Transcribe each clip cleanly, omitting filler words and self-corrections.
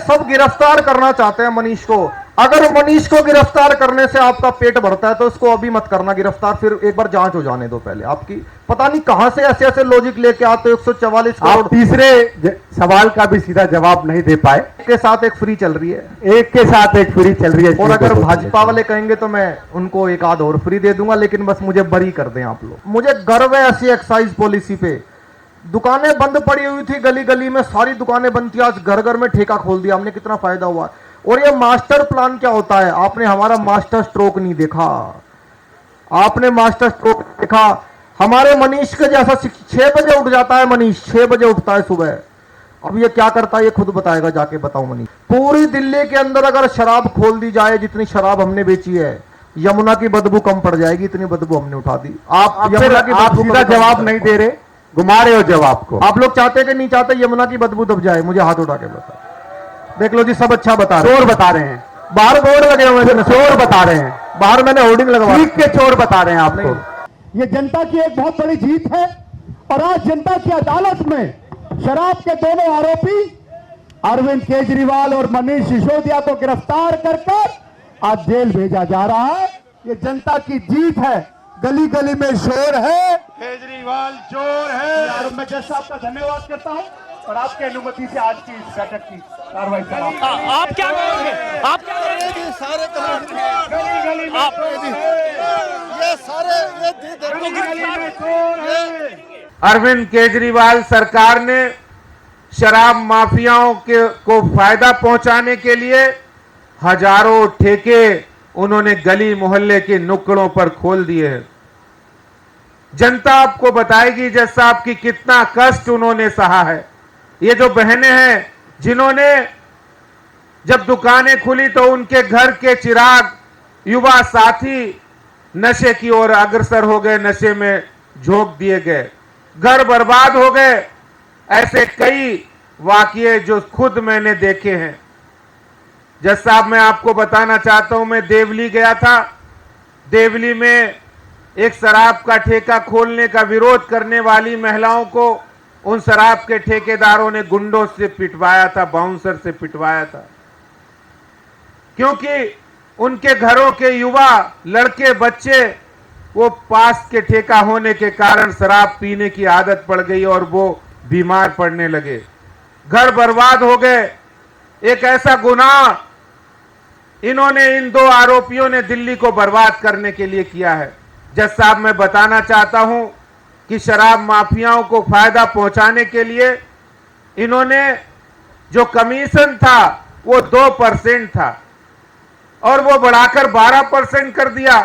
सब गिरफ्तार करना चाहते हैं मनीष को। अगर मनीष को गिरफ्तार करने से आपका पेट भरता है तो उसको अभी मत करना गिरफ्तार, फिर एक बार जांच हो जाने दो पहले। आपकी पता नहीं कहां से ऐसे ऐसे लॉजिक लेके आते हो। 144 करोड़। आप तीसरे सवाल का भी सीधा जवाब नहीं दे पाए। के साथ एक फ्री चल रही है, एक के साथ एक फ्री चल रही है। और अगर भाजपा वाले कहेंगे तो मैं उनको एक आध और फ्री दे दूंगा, लेकिन बस मुझे बरी कर दें आप लोग। मुझे गर्व है ऐसी एक्साइज पॉलिसी पे। दुकानें बंद पड़ी हुई थी गली गली में, सारी दुकानें बंद थी, आज घर घर में ठेका खोल दिया हमने, कितना फायदा हुआ। और ये मास्टर प्लान क्या होता है, आपने हमारा मास्टर स्ट्रोक नहीं देखा। आपने मास्टर स्ट्रोक देखा हमारे मनीष के जैसा। 6 बजे उठ जाता है मनीष, 6 बजे उठता है सुबह। अब ये क्या करता है ये खुद बताएगा, जाके बताओ मनीष। पूरी दिल्ली के अंदर अगर शराब खोल दी जाए, जितनी शराब हमने बेची है, यमुना की बदबू कम पड़ जाएगी, इतनी बदबू हमने उठा दी। आप यमुना की आप सीधा जवाब नहीं दे रहे, घुमा रहे हो जवाब को। आप लोग चाहते कि नहीं चाहते यमुना की बदबू दब जाए? मुझे हाथ उठा के बता। देख लो जी, सब अच्छा बता रहे हैं। चोर बता रहे हैं, बाहर बोर्ड लगे हुए हैं, चोर बता रहे हैं, बाहर मैंने होर्डिंग लगवा के चोर बता रहे हैं आपको। ये जनता की एक बहुत बड़ी जीत है। और आज जनता की अदालत में शराब के दोनों आरोपी अरविंद केजरीवाल और मनीष सिसोदिया को गिरफ्तार कर आज जेल भेजा जा रहा है। ये जनता की जीत है। गली गली में शोर है, केजरीवाल चोर है। और मैं जज साहब का धन्यवाद करता हूं और आपकी अनुमति से आज की इस बैठक की कार्रवाई करा। आप क्या करेंगे? आप क्या करेंगे? सारे गली गली में ये सारे अरविंद केजरीवाल सरकार ने शराब माफियाओं को फायदा पहुंचाने के लिए हजारों ठेके उन्होंने गली मोहल्ले के नुक्कड़ों पर खोल दिए हैं। जनता आपको बताएगी जज साहब की कितना कष्ट उन्होंने सहा है। ये जो बहनें हैं जिन्होंने जब दुकानें खुली तो उनके घर के चिराग, युवा साथी नशे की ओर अग्रसर हो गए, नशे में झोंक दिए गए, घर बर्बाद हो गए। ऐसे कई वाकये जो खुद मैंने देखे हैं। जज साहब मैं आपको बताना चाहता हूं, मैं देवली गया था। देवली में एक शराब का ठेका खोलने का विरोध करने वाली महिलाओं को उन शराब के ठेकेदारों ने गुंडों से पिटवाया था, बाउंसर से पिटवाया था, क्योंकि उनके घरों के युवा लड़के बच्चे वो पास के ठेका होने के कारण शराब पीने की आदत पड़ गई और वो बीमार पड़ने लगे, घर बर्बाद हो गए। एक ऐसा गुनाह इन्होंने, इन दो आरोपियों ने दिल्ली को बर्बाद करने के लिए किया है। जज साहब मैं बताना चाहता हूं कि शराब माफियाओं को फायदा पहुंचाने के लिए इन्होंने जो कमीशन था वो 2% था और वो बढ़ाकर 12% कर दिया।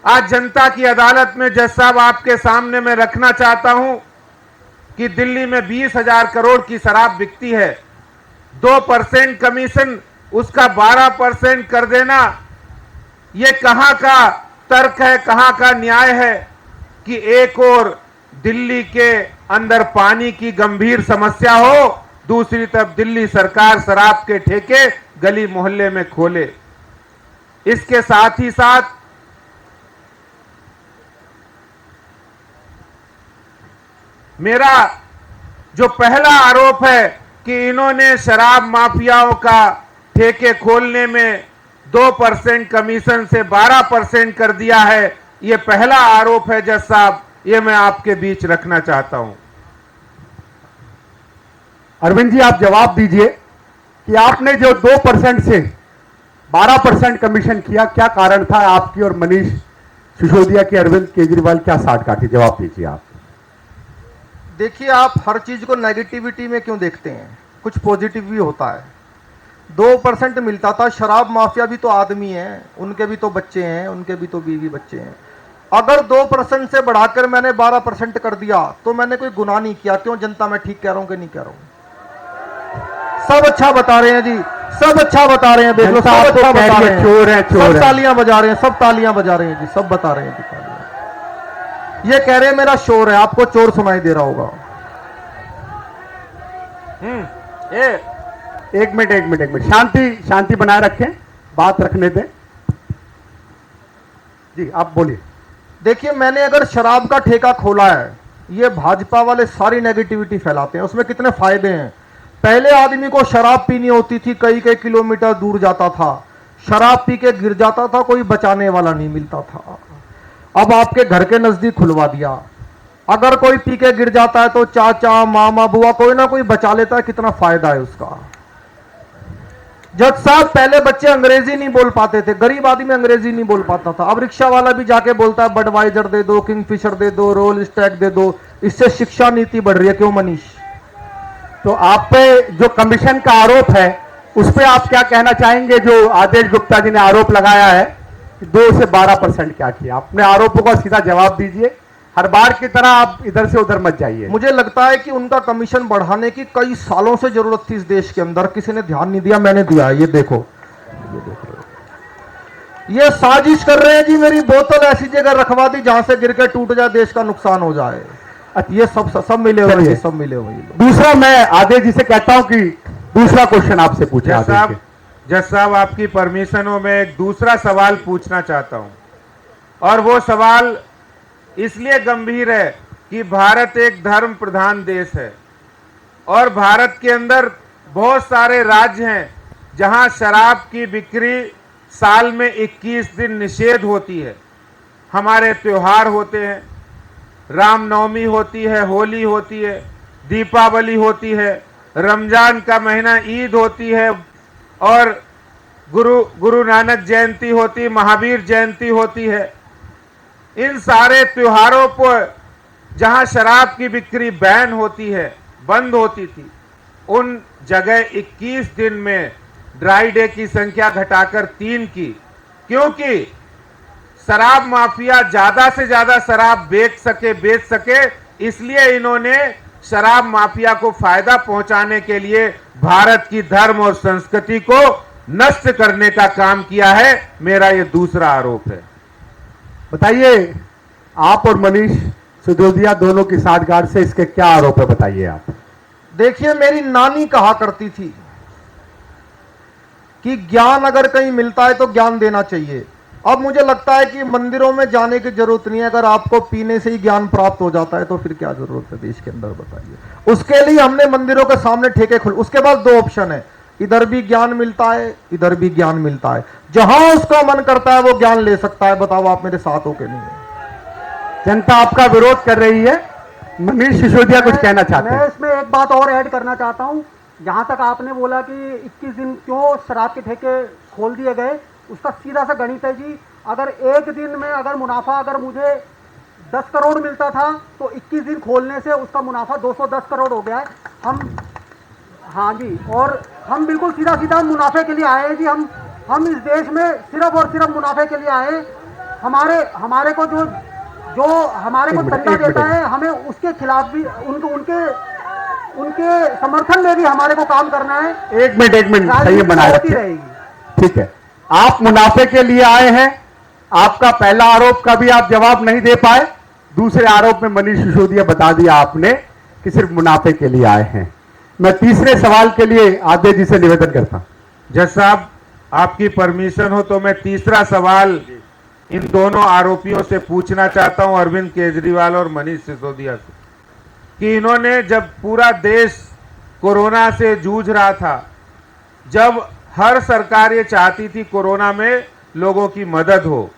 आज जनता की अदालत में जज साहब आपके सामने मैं रखना चाहता हूं कि दिल्ली में 20,000 करोड़ की शराब बिकती है, 2% कमीशन उसका 12% कर देना, ये कहां का तर्क है, कहां का न्याय है कि एक और दिल्ली के अंदर पानी की गंभीर समस्या हो, दूसरी तरफ दिल्ली सरकार शराब के ठेके गली मोहल्ले में खोले। इसके साथ ही साथ मेरा जो पहला आरोप है कि इन्होंने शराब माफियाओं का ठेके खोलने में 2% कमीशन से 12% कर दिया है, यह पहला आरोप है जज साहब, यह मैं आपके बीच रखना चाहता हूं। अरविंद जी आप जवाब दीजिए कि आपने जो 2% से 12% कमीशन किया, क्या कारण था आपकी और मनीष सिसोदिया की अरविंद केजरीवाल क्या साठ काटी? जवाब दीजिए आप। देखिए, आप हर चीज को नेगेटिविटी में क्यों देखते हैं, कुछ पॉजिटिव भी होता है। 2% मिलता था, शराब माफिया भी तो आदमी हैं, उनके भी तो बच्चे हैं, उनके भी तो बीवी बच्चे हैं। अगर 2% से बढ़ाकर मैंने 12% कर दिया तो मैंने कोई गुनाह नहीं किया। क्यों जनता, मैं ठीक कह रहा हूं कि नहीं कह रहा हूं? सब अच्छा बता रहे हैं जी, सब अच्छा बता रहे हैं। देख लो, सब अच्छा बता रहे हैं, चोर है, चोर सब तालियां बजा रहे हैं, सब तालियां बजा रहे हैं जी, सब बता रहे हैं जी तालियां। ये कह रहे हैं मेरा शोर है, आपको चोर सुनाई दे रहा होगा। एक मिनट शांति बनाए रखें, बात रखने दें जी, आप बोलिए। देखिए, मैंने अगर शराब का ठेका खोला है, ये भाजपा वाले सारी नेगेटिविटी फैलाते हैं, उसमें कितने फायदे हैं। पहले आदमी को शराब पीनी होती थी, कई कई किलोमीटर दूर जाता था, शराब पी के गिर जाता था, कोई बचाने वाला नहीं मिलता था। अब आपके घर के नजदीक खुलवा दिया, अगर कोई पी के गिर जाता है तो चाचा मामा बुआ कोई ना कोई बचा लेता है। कितना फायदा है उसका। जज साहब, पहले बच्चे अंग्रेजी नहीं बोल पाते थे, गरीब आदमी अंग्रेजी नहीं बोल पाता था, अब रिक्शा वाला भी जाके बोलता है बडवाइजर दे दो, किंगफिशर दे दो, रोल स्टैग दे दो। इससे शिक्षा नीति बढ़ रही है, क्यों मनीष? तो आप पे जो कमीशन का आरोप है उस पे आप क्या कहना चाहेंगे? जो आदेश गुप्ता जी ने आरोप लगाया है कि 2 से 12% क्या किया, अपने आरोपों का सीधा जवाब दीजिए, हर बार की तरह आप इधर से उधर मत जाइए। मुझे लगता है कि उनका कमीशन बढ़ाने की कई सालों से जरूरत थी इस देश के अंदर, किसी ने ध्यान नहीं दिया, मैंने दिया। ये देखो, ये साजिश कर रहे हैं जी, मेरी बोतल ऐसी जगह रखवा दी जहां से गिर के टूट जाए, देश का नुकसान हो जाए। ये सब मिले हुए हैं, सब मिले हुए हैं। दूसरा, मैं आदेश जी से कहता हूं कि दूसरा क्वेश्चन आपसे पूछे। जज साहब, आपकी परमिशन हो, मैं एक दूसरा सवाल पूछना चाहता हूं, और वो सवाल इसलिए गंभीर है कि भारत एक धर्म प्रधान देश है और भारत के अंदर बहुत सारे राज्य हैं जहां शराब की बिक्री साल में 21 दिन निषेध होती है। हमारे त्योहार होते हैं, रामनवमी होती है, होली होती है, दीपावली होती है, रमजान का महीना ईद होती है, और गुरु नानक जयंती होती, महावीर जयंती होती है। इन सारे त्योहारों पर जहां शराब की बिक्री बैन होती है, बंद होती थी, उन जगह 21 दिन में ड्राई डे की संख्या घटाकर 3 की, क्योंकि शराब माफिया ज्यादा से ज्यादा शराब बेच सके, इसलिए इन्होंने शराब माफिया को फायदा पहुंचाने के लिए भारत की धर्म और संस्कृति को नष्ट करने का काम किया है। मेरा यह दूसरा आरोप है। बताइए, आप और मनीष सिसोदिया दोनों की साठगांठ से इसके क्या आरोप है, बताइए आप। देखिए, मेरी नानी कहा करती थी कि ज्ञान अगर कहीं मिलता है तो ज्ञान देना चाहिए। अब मुझे लगता है कि मंदिरों में जाने की जरूरत नहीं है, अगर आपको पीने से ही ज्ञान प्राप्त हो जाता है तो फिर क्या जरूरत है देश के अंदर, बताइए। उसके लिए हमने मंदिरों के सामने ठेके खुल, उसके बाद 2 ऑप्शन है, इधर भी ज्ञान मिलता है, इधर भी ज्ञान मिलता है, जहां उसका मन करता है वो ज्ञान ले सकता है। बताओ आप मेरे साथ हो के नहीं है? जनता आपका विरोध कर रही है। मनीष सिसोदिया कुछ कहना चाहते हैं। मैं इसमें एक बात और ऐड करना चाहता हूं। जहां तक आपने बोला कि 21 दिन क्यों शराब के ठेके खोल दिए गए, उसका सीधा सा गणित है जी। अगर एक दिन में अगर मुनाफा अगर मुझे 10 करोड़ मिलता था तो 21 दिन खोलने से उसका मुनाफा 210 करोड़ हो गया है। हम, हाँ जी, और हम बिल्कुल सीधा सीधा मुनाफे के लिए आए हैं जी। हम इस देश में सिर्फ और सिर्फ मुनाफे के लिए आए हैं। हमारे को जो हमारे को चंदा देता है, हमें उसके खिलाफ भी उनके समर्थन में भी हमारे को काम करना है। एक मिनट सही बनाए रखिए, ठीक है। आप मुनाफे के लिए आए हैं, आपका पहला आरोप का भी आप जवाब नहीं दे पाए, दूसरे आरोप में मनीष सिसोदिया बता दिया आपने कि सिर्फ मुनाफे के लिए आए हैं। मैं तीसरे सवाल के लिए आदेश जी से निवेदन करता हूं। जज साहब, आपकी परमिशन हो तो मैं तीसरा सवाल इन दोनों आरोपियों से पूछना चाहता हूं, अरविंद केजरीवाल और मनीष सिसोदिया से, कि इन्होंने जब पूरा देश कोरोना से जूझ रहा था, जब हर सरकार ये चाहती थी कोरोना में लोगों की मदद हो,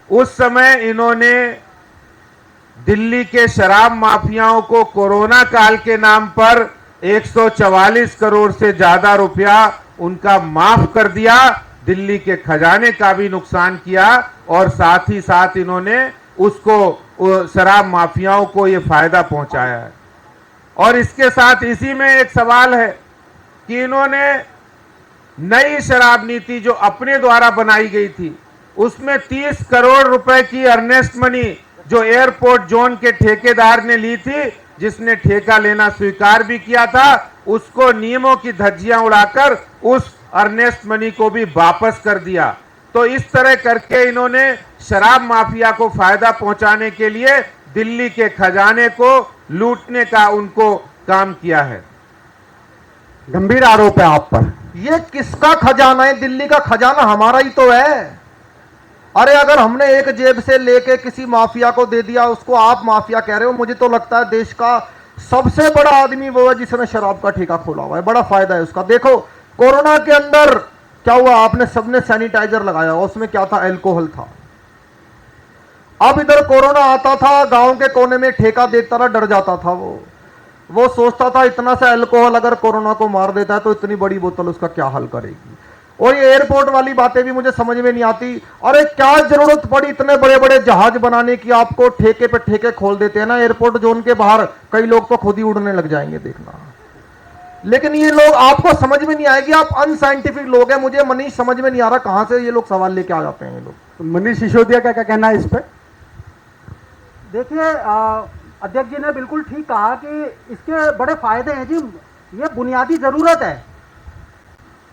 उस समय इन्होंने दिल्ली के शराब माफियाओं को कोरोना काल के नाम पर 144 करोड़ से ज्यादा रुपया उनका माफ कर दिया, दिल्ली के खजाने का भी नुकसान किया, और साथ ही साथ इन्होंने उसको शराब माफियाओं को ये फायदा पहुंचाया है। और इसके साथ इसी में एक सवाल है कि इन्होंने नई शराब नीति जो अपने द्वारा बनाई गई थी, उसमें 30 करोड़ रुपए की अर्नेस्ट मनी जो एयरपोर्ट जोन के ठेकेदार ने ली थी, जिसने ठेका लेना स्वीकार भी किया था, उसको नियमों की धज्जियां उड़ाकर उस अर्नेस्ट मनी को भी वापस कर दिया। तो इस तरह करके इन्होंने शराब माफिया को फायदा पहुंचाने के लिए दिल्ली के खजाने को लूटने का उनको काम किया है। गंभीर आरोप है आप पर। ये किसका खजाना है? दिल्ली का खजाना हमारा ही तो है। अरे अगर हमने एक जेब से लेके किसी माफिया को दे दिया, उसको आप माफिया कह रहे हो? मुझे तो लगता है देश का सबसे बड़ा आदमी वो है जिसने शराब का ठेका खोला हुआ है, बड़ा फायदा है उसका। देखो कोरोना के अंदर क्या हुआ, आपने सबने सैनिटाइजर लगाया, उसमें क्या था, अल्कोहल था। अब इधर कोरोना आता था, गांव के कोने में ठेका देखता था, डर जाता था वो सोचता था इतना सा अल्कोहल अगर कोरोना को मार देता है तो इतनी बड़ी बोतल उसका क्या हल करेगी। और ये एयरपोर्ट वाली बातें भी मुझे समझ में नहीं आती। अरे क्या जरूरत पड़ी इतने बड़े बड़े जहाज बनाने की, आपको ठेके पे ठेके खोल देते हैं ना एयरपोर्ट जोन के बाहर, कई लोग तो खुद ही उड़ने लग जाएंगे, देखना। लेकिन ये लोग, आपको समझ में नहीं आएगी, आप अनसाइंटिफिक लोग हैं। मुझे मनीष समझ में नहीं आ रहा कहां से ये लोग सवाल लेके आ जाते हैं ये लोग। तो मनीष सिसोदिया का क्या कहना है इस पर? देखिए अध्यक्ष जी ने बिल्कुल ठीक कहा कि इसके बड़े फायदे हैं जी। ये बुनियादी ज़रूरत है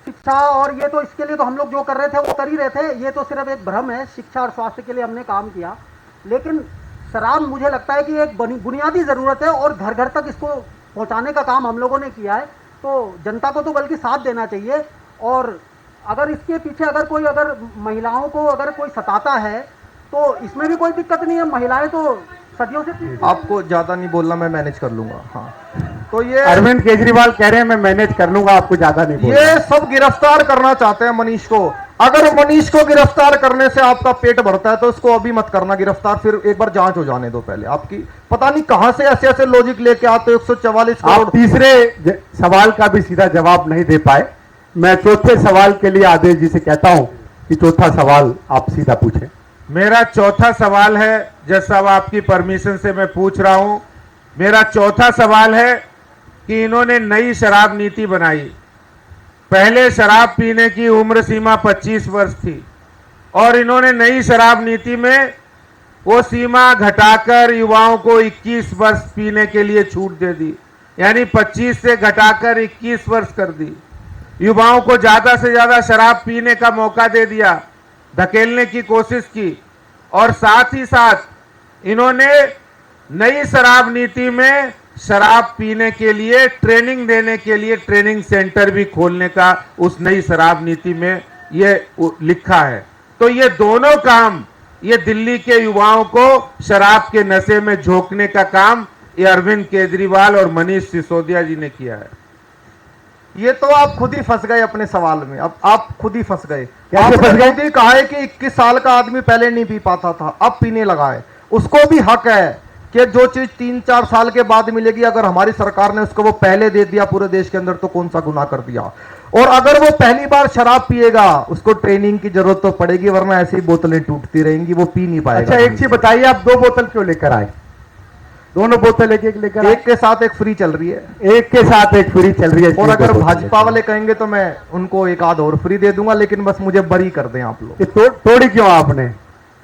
शिक्षा, और ये तो इसके लिए तो हम लोग जो कर रहे थे वो कर ही रहे थे। ये तो सिर्फ एक भ्रम है, शिक्षा और स्वास्थ्य के लिए हमने काम किया। लेकिन शराब मुझे लगता है कि एक बुनियादी ज़रूरत है और घर घर तक इसको पहुंचाने का काम हम लोगों ने किया है। तो जनता को तो बल्कि साथ देना चाहिए। और अगर इसके पीछे अगर महिलाओं को अगर कोई सताता है तो इसमें भी कोई दिक्कत नहीं है। महिलाएं तो सदियों से आपको ज्यादा नहीं बोलना, मैं मैनेज कर लूंगा। हाँ, तो ये अरविंद केजरीवाल कह रहे हैं मैं मैनेज कर लूंगा, आपको ज्यादा नहीं बोलना। ये सब गिरफ्तार करना चाहते हैं मनीष को। अगर मनीष को गिरफ्तार करने से आपका पेट भरता है तो उसको अभी मत करना गिरफ्तार, फिर एक बार जांच हो जाने दो पहले। आपकी पता नहीं कहां से ऐसे ऐसे लॉजिक लेके आते हो। 144 आप करोड़। तीसरे सवाल का भी सीधा जवाब नहीं दे पाए। मैं चौथे सवाल के लिए आदेश जी से कहता हूं कि चौथा सवाल आप सीधा पूछें। मेरा चौथा सवाल है, जज साहब आपकी परमिशन से मैं पूछ रहा हूं। मेरा चौथा सवाल है कि इन्होंने नई शराब नीति बनाई। पहले शराब पीने की उम्र सीमा 25 वर्ष थी और इन्होंने नई शराब नीति में वो सीमा घटाकर युवाओं को 21 वर्ष पीने के लिए छूट दे दी, यानी 25 से घटाकर 21 वर्ष कर दी। युवाओं को ज्यादा से ज्यादा शराब पीने का मौका दे दिया, धकेलने की कोशिश की। और साथ ही साथ इन्होंने नई शराब नीति में शराब पीने के लिए ट्रेनिंग देने के लिए ट्रेनिंग सेंटर भी खोलने का उस नई शराब नीति में ये लिखा है। तो ये दोनों काम, ये दिल्ली के युवाओं को शराब के नशे में झोंकने का काम ये अरविंद केजरीवाल और मनीष सिसोदिया जी ने किया है। ये तो आप खुद ही फंस गए अपने सवाल में। अब आप खुद ही फंस गए। कैसे फंस गए? खुद ही कहा है कि 21 साल का आदमी पहले नहीं पी पाता था, अब पीने लगा है। उसको भी हक है कि जो चीज 3-4 साल के बाद मिलेगी, अगर हमारी सरकार ने उसको वो पहले दे दिया पूरे देश के अंदर तो कौन सा गुनाह कर दिया। और अगर वो पहली बार शराब पिएगा उसको ट्रेनिंग की जरूरत तो पड़ेगी, वरना ऐसी बोतलें टूटती रहेंगी, वो पी नहीं पाएगा। अच्छा एक चीज बताइए, आप 2 बोतल क्यों लेकर आए? दोनों बोतल एक एक लेकर आए? एक के साथ एक फ्री चल रही है। एक के साथ एक फ्री चल रही है। और अगर भाजपा वाले कहेंगे तो मैं उनको एक आध और फ्री दे दूंगा, लेकिन बस मुझे बरी कर दें आप लोग। ये तोड़ी क्यों आपने?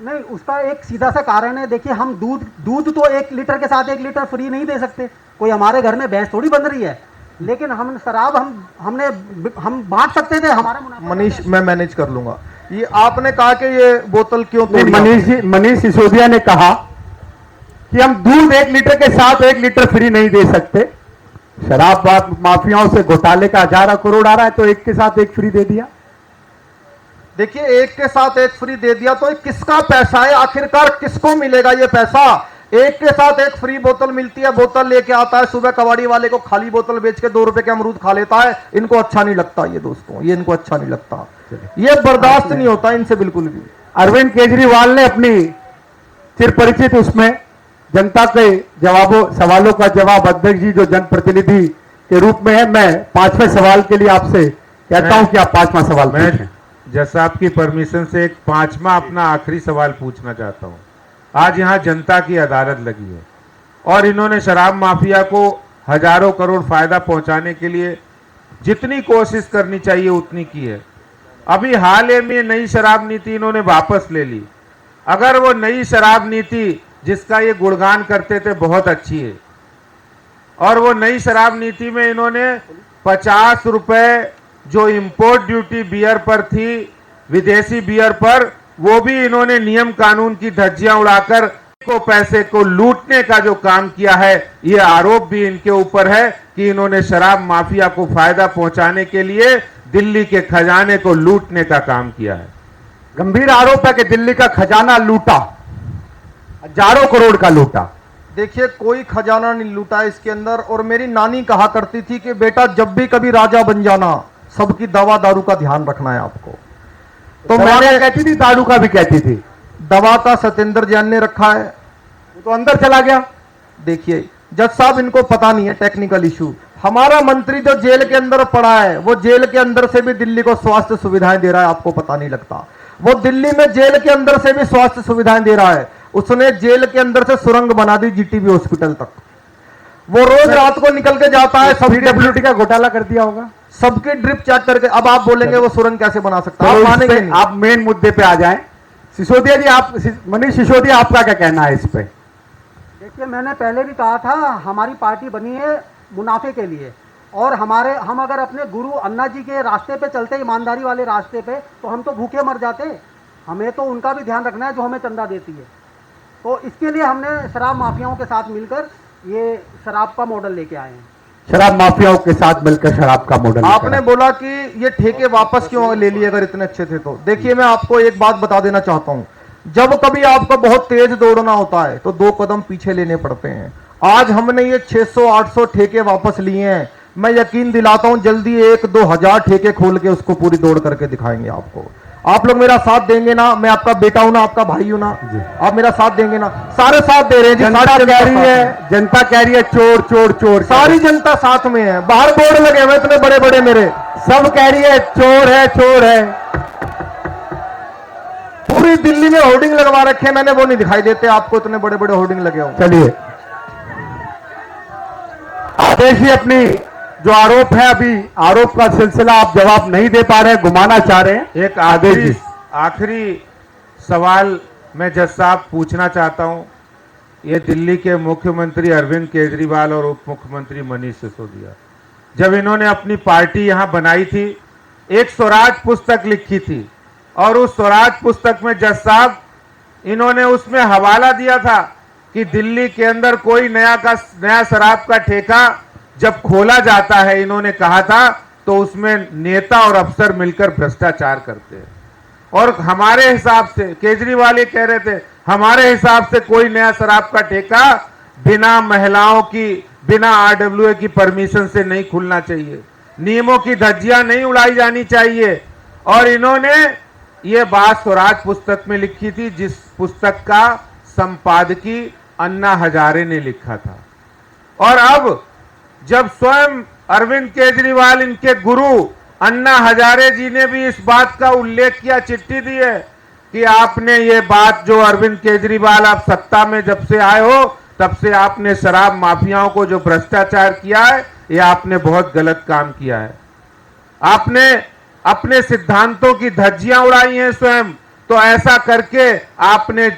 नहीं, उसका एक सीधा सा कारण है। देखिए हम दूध तो 1 लीटर के साथ 1 लीटर फ्री नहीं दे सकते। कोई हमारे घर में भैंस थोड़ी बन रही है। लेकिन हम शराब हम बांट सकते थे, हमारा मुनाफा। मनीष मैं मैनेज कर लूंगा। ये आपने कहा कि ये बोतल क्यों तोड़ी? मनीष सिसोदिया ने कहा कि हम दूध 1 लीटर के साथ 1 लीटर फ्री नहीं दे सकते। शराब माफियाओं से घोटाले का 1000 करोड़ आ रहा है तो एक के साथ एक फ्री दे दिया। देखिए एक के साथ एक फ्री दे दिया तो ये किसका पैसा है? आखिरकार किसको मिलेगा ये पैसा? एक के साथ एक फ्री बोतल मिलती है, बोतल लेके आता है, सुबह कबाड़ी वाले को खाली बोतल बेच के 2 रुपए के अमरूद खा लेता है। इनको अच्छा नहीं लगता ये दोस्तों, ये इनको अच्छा नहीं लगता, ये बर्दाश्त नहीं होता इनसे बिल्कुल भी। अरविंद केजरीवाल ने अपनी चिर परिचित उसमें जनता के सवालों का जवाब, अध्यक्ष जी जो जनप्रतिनिधि के रूप में है, मैं 5वें सवाल के लिए आपसे कहता हूं कि आप 5वां सवाल पूछें। जज साहब की परमिशन से एक 5वां अपना आखिरी सवाल पूछना चाहता हूं। आज यहां जनता की अदालत लगी है और इन्होंने शराब माफिया को हजारों करोड़ फायदा पहुंचाने के लिए जितनी कोशिश करनी चाहिए उतनी की है। अभी हाल ही में नई शराब नीति इन्होंने वापस ले ली। अगर वो नई शराब नीति जिसका ये गुणगान करते थे बहुत अच्छी है, और वो नई शराब नीति में इन्होंने 50 रुपए जो इंपोर्ट ड्यूटी बियर पर थी, विदेशी बियर पर, वो भी इन्होंने नियम कानून की धज्जियां उड़ाकर को पैसे को लूटने का जो काम किया है, ये आरोप भी इनके ऊपर है कि इन्होंने शराब माफिया को फायदा पहुंचाने के लिए दिल्ली के खजाने को लूटने का काम किया है। गंभीर आरोप है कि दिल्ली का खजाना लूटा, हजारों करोड़ का लूटा। देखिए कोई खजाना नहीं लूटा है इसके अंदर। और मेरी नानी कहा करती थी कि बेटा जब भी कभी राजा बन जाना, सबकी दवा दारू का ध्यान रखना है आपको। तो दवा का मैंने कहती थी, दारू का भी कहती थी। दवा का सत्येंद्र जैन ने रखा है, वो तो अंदर चला गया। देखिए जज साहब इनको पता नहीं है टेक्निकल इशू। हमारा मंत्री जो जेल के अंदर पड़ा है, वो जेल के अंदर से भी दिल्ली को स्वास्थ्य सुविधाएं दे रहा है, आपको पता नहीं लगता। वो दिल्ली में जेल के अंदर से भी स्वास्थ्य सुविधाएं दे रहा है। उसने जेल के अंदर से सुरंग बना दी जीटीबी हॉस्पिटल तक। वो रोज रात को निकल के जाता है, सब पीडब्ल्यूडी का घोटाला कर दिया होगा। सबकी ड्रिप चेक करके। अब आप बोलेंगे वो सुरंग कैसे बना सकता है, चलो आप इस मानेंगे पे नहीं। आप मेन मुद्दे पे आ जाएं। सिसोदिया जी, आप मनीष सिसोदिया, आपका क्या कहना है इस पे? देखिए मैंने पहले भी कहा था, हमारी पार्टी बनी है मुनाफे के लिए, और हम अगर अपने गुरु अन्ना जी के रास्ते पे चलते, ईमानदारी वाले रास्ते पे, तो हम तो भूखे मर जाते। हमें तो उनका भी ध्यान रखना है जो हमें चंदा देती है। तो इसके लिए हमने शराब माफियाओं के साथ मिलकर ये शराब का मॉडल लेके आए हैं। शराब माफियाओं के साथ मिलकर शराब का मॉडल। आपने बोला कि ये ठेके वापस क्यों ले लिए अगर इतने अच्छे थे तो। देखिए मैं आपको एक बात बता देना चाहता हूं, जब कभी आपको बहुत तेज दौड़ना होता है तो 2 कदम पीछे लेने पड़ते हैं। आज हमने ये 600-800 ठेके वापस लिए हैं। मैं यकीन दिलाता हूं जल्दी 1-2 हजार ठेके खोल के उसको पूरी दौड़ करके दिखाएंगे आपको। आप लोग मेरा साथ देंगे ना? मैं आपका बेटा हूं ना, आपका भाई हूं ना, आप मेरा साथ देंगे ना? सारे साथ दे रहे हैं जी। जनता कह रही है, जनता कह रही है चोर चोर चोर। सारी जनता साथ में है। बाहर बोर्ड लगे हुए इतने बड़े बड़े मेरे, सब कह रही है चोर है चोर है। पूरी दिल्ली में होर्डिंग लगवा रखे हैं मैंने, वो नहीं दिखाई देते आपको, इतने बड़े बड़े होर्डिंग लगे हुए। चलिए आदेश जी, अपनी जो आरोप है, अभी आरोप का सिलसिला आप जवाब नहीं दे पा रहे हैं, घुमाना चाह रहे हैं। एक आखिरी सवाल मैं जज साहब पूछना चाहता हूं। ये दिल्ली के मुख्यमंत्री अरविंद केजरीवाल और उप मुख्यमंत्री मनीष सिसोदिया, जब इन्होंने अपनी पार्टी यहां बनाई थी, एक स्वराज पुस्तक लिखी थी, और उस स्वराज पुस्तक में जज साहब इन्होंने उसमें हवाला दिया था कि दिल्ली के अंदर कोई नया शराब का ठेका जब खोला जाता है, इन्होंने कहा था, तो उसमें नेता और अफसर मिलकर भ्रष्टाचार करते हैं। और हमारे हिसाब से, केजरीवाल ये कह रहे थे, हमारे हिसाब से कोई नया शराब का ठेका बिना महिलाओं की, बिना आरडब्ल्यूए की परमिशन से नहीं खुलना चाहिए, नियमों की धज्जियां नहीं उड़ाई जानी चाहिए। और इन्होंने ये बात स्वराज पुस्तक में लिखी थी, जिस पुस्तक का संपादकी अन्ना हजारे ने लिखा था। और अब जब स्वयं अरविंद केजरीवाल, इनके गुरु अन्ना हजारे जी ने भी इस बात का उल्लेख किया, चिट्ठी दी है कि आपने ये बात, जो अरविंद केजरीवाल आप सत्ता में जब से आए हो तब से आपने शराब माफियाओं को जो भ्रष्टाचार किया है, ये आपने बहुत गलत काम किया है। आपने अपने सिद्धांतों की धज्जियां उड़ाई हैं स्वयं, तो ऐसा करके आपने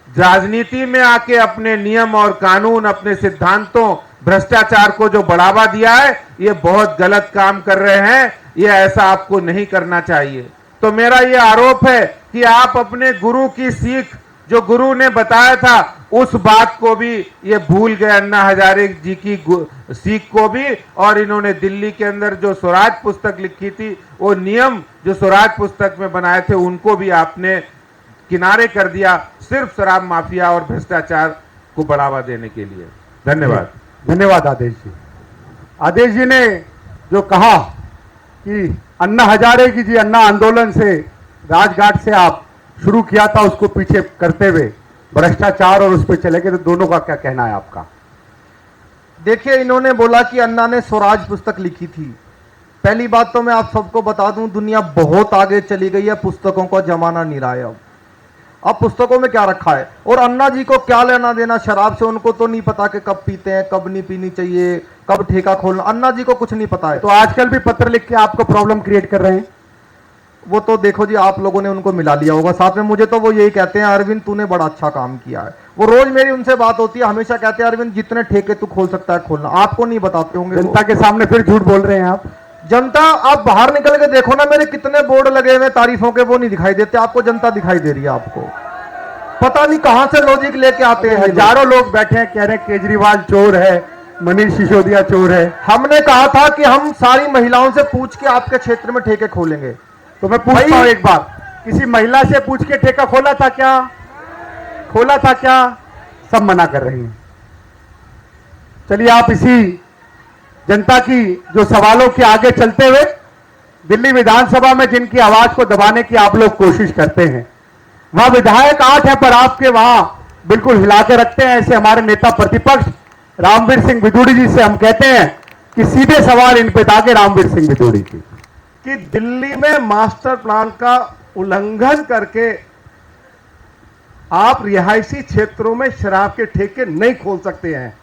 राजनीति में आके अपने नियम और कानून, अपने सिद्धांतों, भ्रष्टाचार को जो बढ़ावा दिया है, ये बहुत गलत काम कर रहे हैं। ये ऐसा आपको नहीं करना चाहिए। तो मेरा ये आरोप है कि आप अपने गुरु की सीख, जो गुरु ने बताया था, उस बात को भी ये भूल गए, अन्ना हजारे जी की सीख को भी। और इन्होंने दिल्ली के अंदर जो स्वराज पुस्तक लिखी थी, वो नियम जो स्वराज पुस्तक में बनाए थे, उनको भी आपने किनारे कर दिया, सिर्फ शराब माफिया और भ्रष्टाचार को बढ़ावा देने के लिए। धन्यवाद। धन्यवाद आदेश जी। आदेश जी ने जो कहा कि अन्ना हजारे की जी अन्ना आंदोलन से, राजघाट से आप शुरू किया था, उसको पीछे करते हुए भ्रष्टाचार और उस पर चले गए, तो दोनों का क्या कहना है आपका? देखिए इन्होंने बोला कि अन्ना ने स्वराज पुस्तक लिखी थी। पहली बात तो मैं आप सबको बता दूं, दुनिया बहुत आगे चली गई है, पुस्तकों का जमाना नहीं रहा है। अब पुस्तकों में क्या रखा है, और अन्ना जी को क्या लेना देना शराब से? उनको तो नहीं पता कि कब पीते हैं, कब नहीं पीनी चाहिए, कब ठेका खोलना, अन्ना जी को कुछ नहीं पता है। तो आजकल भी पत्र लिख के आपको प्रॉब्लम क्रिएट कर रहे हैं। वो तो देखो जी, आप लोगों ने उनको मिला लिया होगा साथ में। मुझे तो वो यही कहते हैं, अरविंद तूने बड़ा अच्छा काम किया है। वो रोज मेरी उनसे बात होती है, हमेशा कहते हैं अरविंद जितने ठेके तू खोल सकता है खोलना। आपको नहीं बताते होंगे, जनता के सामने फिर झूठ बोल रहे हैं आप। जनता, आप बाहर निकल के देखो ना, मेरे कितने बोर्ड लगे हुए तारीफों के, वो नहीं दिखाई देते आपको, जनता दिखाई दे रही है आपको। पता नहीं कहां से लॉजिक लेके आते हैं। हजारों लोग बैठे हैं, कह रहे हैं केजरीवाल चोर है, मनीष सिसोदिया चोर है। हमने कहा था कि हम सारी महिलाओं से पूछ के आपके क्षेत्र में ठेके खोलेंगे। तो मैं पूछता हूं एक बात, किसी महिला से पूछ के ठेका खोला था क्या? खोला था क्या? सब मना कर रही हैं। चलिए आप इसी जनता की जो सवालों के आगे चलते हुए दिल्ली विधानसभा में जिनकी आवाज को दबाने की आप लोग कोशिश करते हैं, वहां विधायक 8 है पर आपके वहां बिल्कुल हिला के रखते हैं। ऐसे हमारे नेता प्रतिपक्ष रामवीर सिंह विदुड़ी जी से हम कहते हैं कि सीधे सवाल इन पे दागे रामवीर सिंह विदुड़ी जी कि दिल्ली में मास्टर प्लान का उल्लंघन करके आप रिहायशी क्षेत्रों में शराब के ठेके नहीं खोल सकते हैं।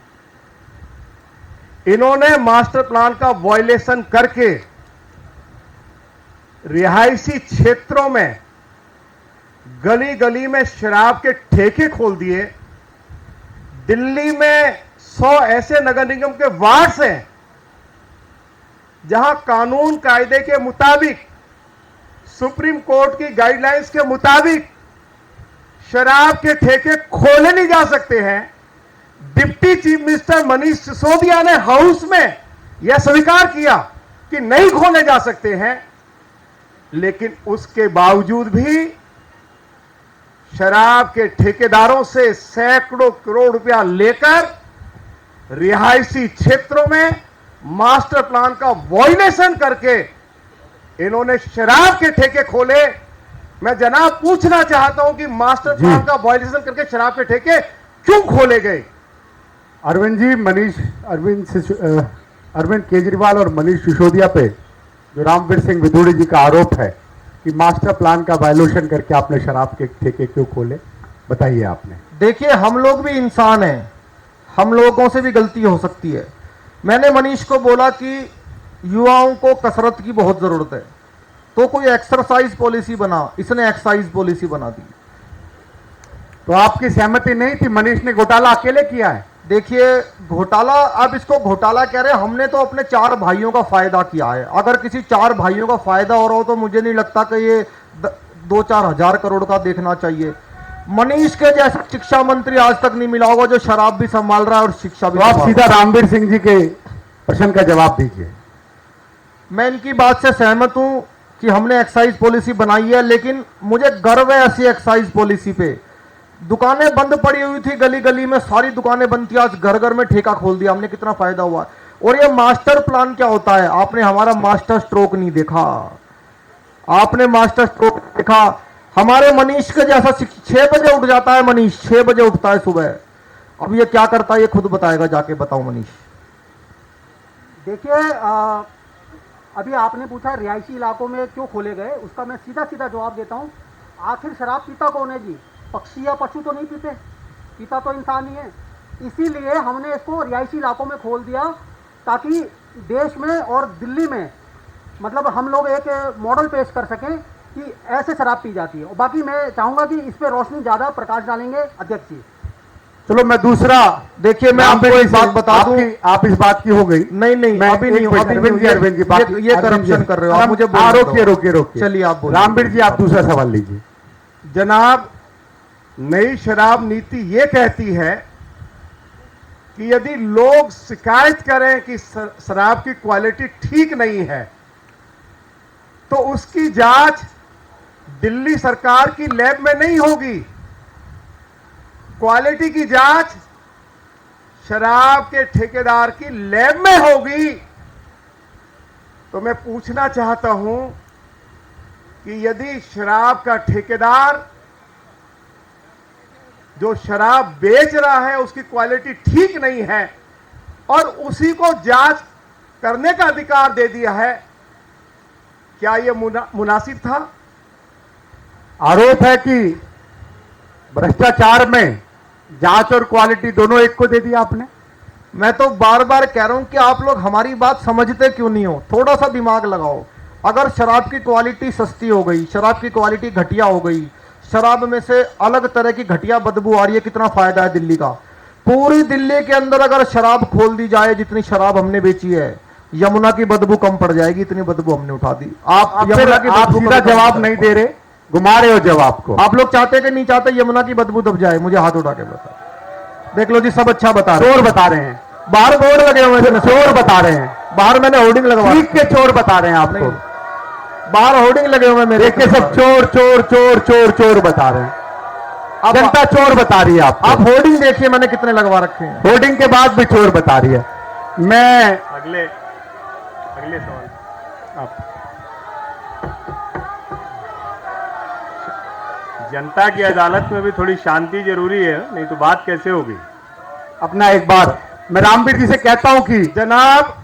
इन्होंने मास्टर प्लान का वायलेशन करके रिहायशी क्षेत्रों में गली गली में शराब के ठेके खोल दिए। दिल्ली में 100 ऐसे नगर निगम के वार्ड्स हैं जहां कानून कायदे के मुताबिक, सुप्रीम कोर्ट की गाइडलाइंस के मुताबिक शराब के ठेके खोले नहीं जा सकते हैं। Deputy chief minister Manish Sisodia ने हाउस में यह स्वीकार किया कि नहीं खोले जा सकते हैं, लेकिन उसके बावजूद भी शराब के ठेकेदारों से सैकड़ों करोड़ रुपया लेकर रिहायशी क्षेत्रों में मास्टर प्लान का वायलेशन करके इन्होंने शराब के ठेके खोले। मैं जनाब पूछना चाहता हूं कि मास्टर प्लान का वायलेशन करके शराब के ठेके क्यों खोले गए? अरविंद जी, अरविंद केजरीवाल और मनीष सिसोदिया पे जो रामवीर सिंह विदुड़ी जी का आरोप है कि मास्टर प्लान का वायलेशन करके आपने शराब के ठेके क्यों खोले, बताइए आपने। देखिए, हम लोग भी इंसान हैं, हम लोगों से भी गलती हो सकती है। मैंने मनीष को बोला कि युवाओं को कसरत की बहुत जरूरत है, तो कोई एक्सरसाइज पॉलिसी बना, इसने एक्साइज पॉलिसी बना दी। तो आपकी सहमति नहीं थी? मनीष ने घोटाला अकेले किया है। देखिए, घोटाला, अब इसको घोटाला कह रहे हैं, हमने तो अपने 4 भाइयों का फायदा किया है। अगर किसी 4 भाइयों का फायदा हो रहा हो तो मुझे नहीं लगता कि ये 2-4 हजार करोड़ का देखना चाहिए। मनीष के जैसा शिक्षा मंत्री आज तक नहीं मिला होगा जो शराब भी संभाल रहा है और शिक्षा भी। तो आप सीधा रामवीर सिंह जी के प्रश्न का जवाब दीजिए। मैं इनकी बात से सहमत हूं कि हमने एक्साइज पॉलिसी बनाई है, लेकिन मुझे गर्व है ऐसी एक्साइज पॉलिसी पे। दुकानें बंद पड़ी हुई थी, गली गली में सारी दुकानें बंद थी, आज घर घर में ठेका खोल दिया हमने, कितना फायदा हुआ। और ये मास्टर प्लान क्या होता है? आपने हमारा मास्टर स्ट्रोक नहीं देखा, आपने मास्टर स्ट्रोक देखा। हमारे मनीष के जैसा 6 बजे उठ जाता है, मनीष 6 बजे उठता है सुबह। अब ये क्या करता है ये खुद बताएगा, जाके बताओ मनीष। देखिए, अभी आपने पूछा रिहायशी इलाकों में क्यों खोले गए, उसका मैं सीधा सीधा जवाब देता हूँ। आखिर शराब पीता कौन है जी? पक्षी या पशु तो नहीं पीते, पीता तो इंसान ही है। इसीलिए हमने इसको रिहायशी इलाकों में खोल दिया ताकि देश में और दिल्ली में मतलब हम लोग एक मॉडल पेश कर सकें कि ऐसे शराब पी जाती है। और बाकी मैं चाहूँगा कि इस पर रोशनी ज़्यादा प्रकाश डालेंगे अध्यक्ष जी। चलो मैं दूसरा, देखिए मैं आपको एक बात बता दूं, आप इस बात की हो गई। नहीं नहीं, अभी नहीं, अरविंद जी ये करप्शन कर रहे हो आप, मुझे रोकिए। चलिए आप बोलिए। रामवीर जी, आप दूसरा सवाल लीजिए। जनाब, नई शराब नीति ये कहती है कि यदि लोग शिकायत करें कि शराब की क्वालिटी ठीक नहीं है तो उसकी जांच दिल्ली सरकार की लैब में नहीं होगी। क्वालिटी की जांच शराब के ठेकेदार की लैब में होगी। तो मैं पूछना चाहता हूं कि यदि शराब का ठेकेदार जो शराब बेच रहा है उसकी क्वालिटी ठीक नहीं है और उसी को जांच करने का अधिकार दे दिया है, क्या यह मुनासिब था? आरोप है कि भ्रष्टाचार में जांच और क्वालिटी दोनों एक को दे दिया आपने। मैं तो बार बार कह रहा हूं कि आप लोग हमारी बात समझते क्यों नहीं हो? थोड़ा सा दिमाग लगाओ। अगर शराब की क्वालिटी सस्ती हो गई, शराब की क्वालिटी घटिया हो गई, शराब में से अलग तरह की घटिया बदबू आ रही है, कितना फायदा है दिल्ली का। पूरी दिल्ली के अंदर अगर शराब खोल दी जाए, जितनी शराब हमने बेची है, यमुना की बदबू कम पड़ जाएगी, इतनी बदबू हमने उठा दी। आप सीधा जवाब नहीं दे रहे, घुमा रहे हो जवाब को। आप लोग चाहते कि नहीं चाहते यमुना की बदबू दब जाए? मुझे हाथ उठा के बताओ। देख लो जी, सब अच्छा बता रहे हैं। चोर बता रहे हैं, बाहर बोर्ड लगे हुए हैं, चोर बता रहे हैं, बाहर मैंने होर्डिंग लगवा के चोर बता रहे हैं आपको। बाहर होर्डिंग लगे हुए हैं मेरे, देखिए सब चोर चोर चोर चोर चोर बता रहे हैं। जनता चोर बता रही है आपको। आप होर्डिंग देखिए मैंने कितने लगवा रखे हैं। होर्डिंग के बाद भी चोर बता रही है। मैं अगले सवाल आप। जनता की अदालत में भी थोड़ी शांति जरूरी है, नहीं तो बात कैसे होगी। अपना एक बार मैं रामवीर जी से कहता हूं कि जनाब,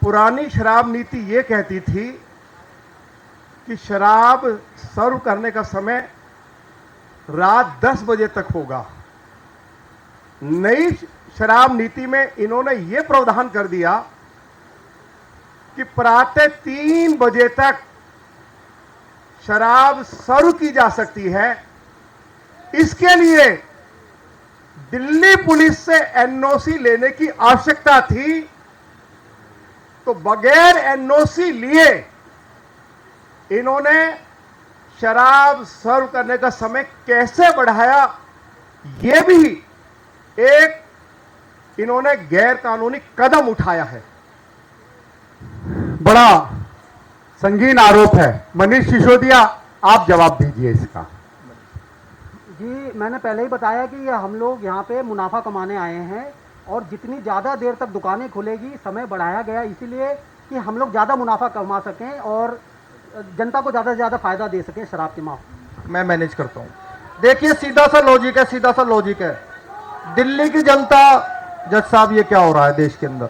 पुरानी शराब नीति ये कहती थी कि शराब सर्व करने का समय रात 10 बजे तक होगा। नई शराब नीति में इन्होंने ये प्रावधान कर दिया कि प्रातः 3 बजे तक शराब सर्व की जा सकती है। इसके लिए दिल्ली पुलिस से एनओसी लेने की आवश्यकता थी, तो बगैर एनओसी लिए इन्होंने शराब सर्व करने का समय कैसे बढ़ाया, यह भी एक इन्होंने गैर कानूनी कदम उठाया है। बड़ा संगीन आरोप है। मनीष सिसोदिया, आप जवाब दीजिए इसका। जी, मैंने पहले ही बताया कि ये हम लोग यहाँ पे मुनाफा कमाने आए हैं और जितनी ज़्यादा देर तक दुकानें खुलेगी, समय बढ़ाया गया इसीलिए कि हम लोग ज़्यादा मुनाफा कमा सकें और जनता को ज़्यादा से ज़्यादा फायदा दे सकें शराब के मामले। मैं मैनेज करता हूं। देखिए सीधा सा लॉजिक है, सीधा सा लॉजिक है। दिल्ली की जनता, जज साहब ये क्या हो रहा है देश के अंदर?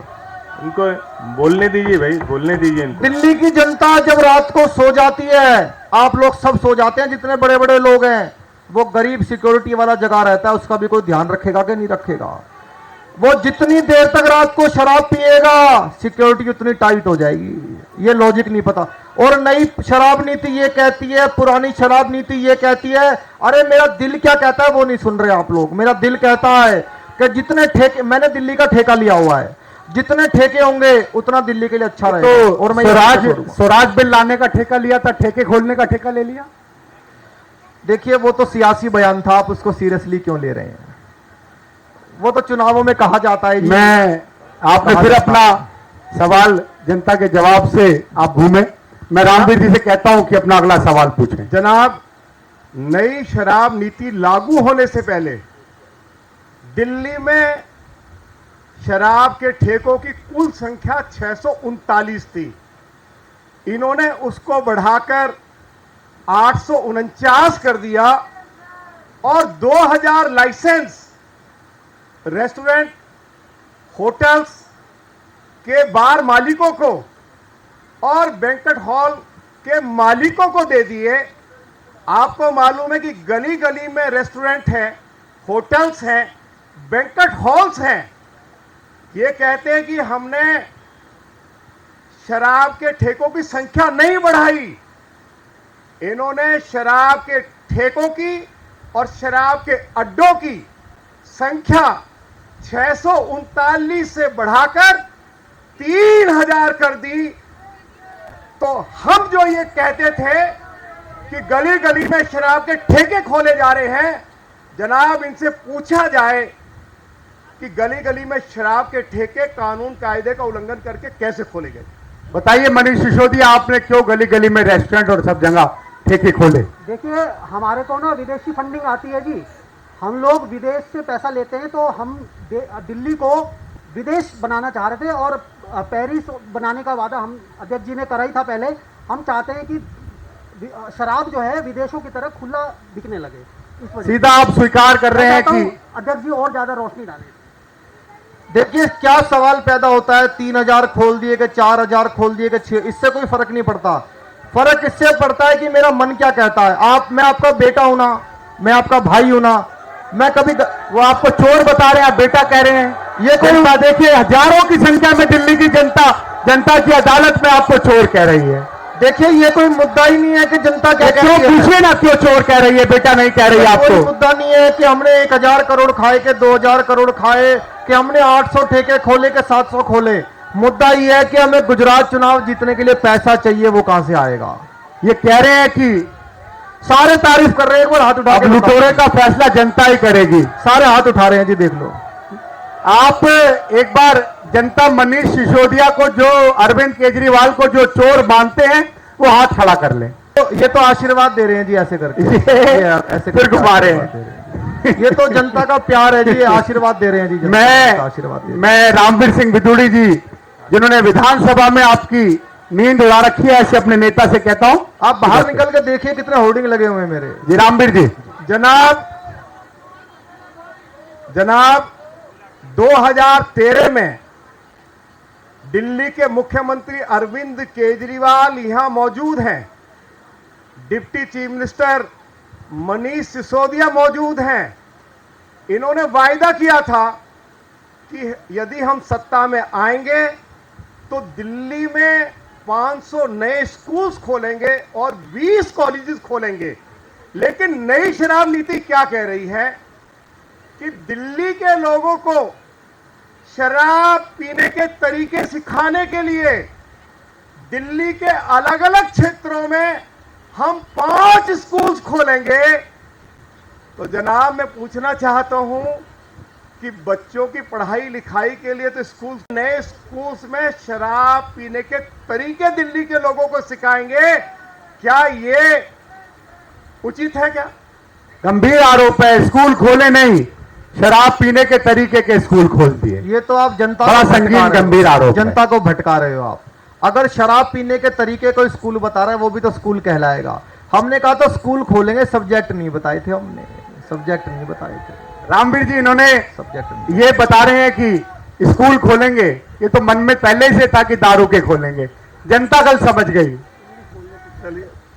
इनको बोलने दीजिए भाई, बोलने दीजिए इनको। दिल्ली की जनता जब रात को सो जाती है, आप लोग सब सो जाते हैं जितने बड़े बड़े लोग हैं, वो गरीब सिक्योरिटी वाला जगह रहता है, उसका भी कोई ध्यान रखेगा कि नहीं रखेगा? वो जितनी देर तक रात को शराब पिएगा, सिक्योरिटी उतनी टाइट हो जाएगी। ये लॉजिक नहीं पता। और नई शराब नीति ये कहती है, पुरानी शराब नीति ये कहती है, अरे मेरा दिल क्या कहता है वो नहीं सुन रहे आप लोग। मेरा दिल कहता है कि जितने ठेके, मैंने दिल्ली का ठेका लिया हुआ है, जितने ठेके होंगे उतना दिल्ली के लिए अच्छा रहेगा। तो और मैं स्वराज बिल लाने का ठेका लिया था, ठेके खोलने का ठेका ले लिया। देखिए वो तो सियासी बयान था, आप उसको सीरियसली क्यों ले रहे हैं? वो तो चुनावों में कहा जाता है। मैं आपने फिर अपना सवाल जनता के जवाब से आप घूमे। मैं रामवीर जी से कहता हूं कि अपना अगला सवाल पूछें। जनाब, नई शराब नीति लागू होने से पहले दिल्ली में शराब के ठेकों की कुल संख्या 639 थी। इन्होंने उसको बढ़ाकर 849 कर दिया और 2000 लाइसेंस रेस्टोरेंट, होटल्स के बार मालिकों को और बैंक्वेट हॉल के मालिकों को दे दिए। आपको मालूम है कि गली गली में रेस्टोरेंट है, होटल्स हैं, बैंक्वेट हॉल्स हैं। ये कहते हैं कि हमने शराब के ठेकों की संख्या नहीं बढ़ाई। इन्होंने शराब के ठेकों की और शराब के अड्डों की संख्या 639 से बढ़ाकर 3000 कर दी। तो हम जो ये कहते थे कि गली गली में शराब के ठेके खोले जा रहे हैं, जनाब इनसे पूछा जाए कि गली गली में शराब के ठेके कानून कायदे का उल्लंघन करके कैसे खोले गए? बताइए मनीष सिसोदिया, आपने क्यों गली गली में रेस्टोरेंट और सब जगह ठेके खोले? देखिए, हमारे को ना विदेशी फंडिंग आती है जी। हम लोग विदेश से पैसा लेते हैं, तो हम दिल्ली को विदेश बनाना चाह रहे थे और पेरिस बनाने का वादा हम अध्यक्ष जी ने करा ही था पहले। हम चाहते हैं कि शराब जो है विदेशों की तरह खुला बिकने लगे। इस वजह सीधा आप स्वीकार कर रहे हैं कि अध्यक्ष जी और ज्यादा रोशनी डालें। देखिए क्या सवाल पैदा होता है, 3000 खोल दिए कि 4000 खोल दिए कि 6, इससे कोई फर्क नहीं पड़ता। फर्क इससे पड़ता है कि मेरा मन क्या कहता है। मैं आपका बेटा हूं ना, मैं आपका भाई हूं ना, मैं कभी वो आपको चोर बता रहे हैं, आप बेटा कह रहे हैं। ये कोई देखिए, हजारों की संख्या में दिल्ली की जनता की अदालत में आपको चोर कह रही है। देखिए ये कोई मुद्दा ही नहीं है कि जनता क्या कह रही है। पूछिए ना क्यों चोर कह रही है, बेटा नहीं कह रही है आपको। कोई मुद्दा नहीं है कि हमने 1000 करोड़ खाए के 2000 करोड़ खाए, कि हमने 800 ठेके खोले के 700 खोले। मुद्दा ये है कि हमें गुजरात चुनाव जीतने के लिए पैसा चाहिए, वो कहां से आएगा? ये कह रहे हैं कि सारे तारीफ कर रहे हैं, एक बार हाथ उठा के लुटेरे का फैसला जनता ही करेगी। सारे हाथ उठा रहे हैं जी, देख लो। आप एक बार जनता मनीष सिसोदिया को, जो अरविंद केजरीवाल को जो चोर मानते हैं, वो हाथ खड़ा कर लें। ये तो आशीर्वाद दे रहे हैं जी, ऐसे करके ये ऐसे फिर करके घुमा रहे आशीर्वाद दे रहे हैं। ये तो जनता का प्यार है जी, ये आशीर्वाद दे रहे हैं जी, जनता का आशीर्वाद दे रहे हैं। मैं रामवीर सिंह बिदुड़ी जी, जिन्होंने विधानसभा में आपकी नींद उड़ा रखी है, ऐसे अपने नेता से कहता हूं, आप बाहर निकल के देखिए कितने होर्डिंग लगे हुए हैं मेरे। जी रामवीर जी। जनाब 2013 में दिल्ली के मुख्यमंत्री अरविंद केजरीवाल यहां मौजूद हैं, deputy chief minister Manish Sisodia मौजूद हैं। इन्होंने वायदा किया था कि यदि हम सत्ता में आएंगे तो दिल्ली में 500 नए स्कूल्स खोलेंगे और 20 कॉलेजेस खोलेंगे। लेकिन नई शराब नीति क्या कह रही है कि दिल्ली के लोगों को शराब पीने के तरीके सिखाने के लिए दिल्ली के अलग अलग क्षेत्रों में हम 5 स्कूल्स खोलेंगे। तो जनाब मैं पूछना चाहता हूं कि बच्चों की पढ़ाई लिखाई के लिए तो नए स्कूल्स में शराब पीने के तरीके दिल्ली के लोगों को सिखाएंगे, क्या ये उचित है? क्या गंभीर आरोप है, स्कूल खोले नहीं, शराब पीने के तरीके के स्कूल खोल दिए। ये तो आप जनता बड़ा को भटका संगीन रहे हो। गंभीर आरोप है। जनता को भटका रहे हो आप। अगर शराब पीने के तरीके को स्कूल बता रहा है, वो भी तो स्कूल कहलाएगा। हमने कहा तो स्कूल खोलेंगे, सब्जेक्ट नहीं बताए थे हमने, सब्जेक्ट नहीं बताए थे। रामवीर जी इन्होंने सब्जेक्ट ये बता रहे हैं कि स्कूल खोलेंगे, ये तो मन में पहले से था कि दारू के खोलेंगे। जनता कल समझ गई।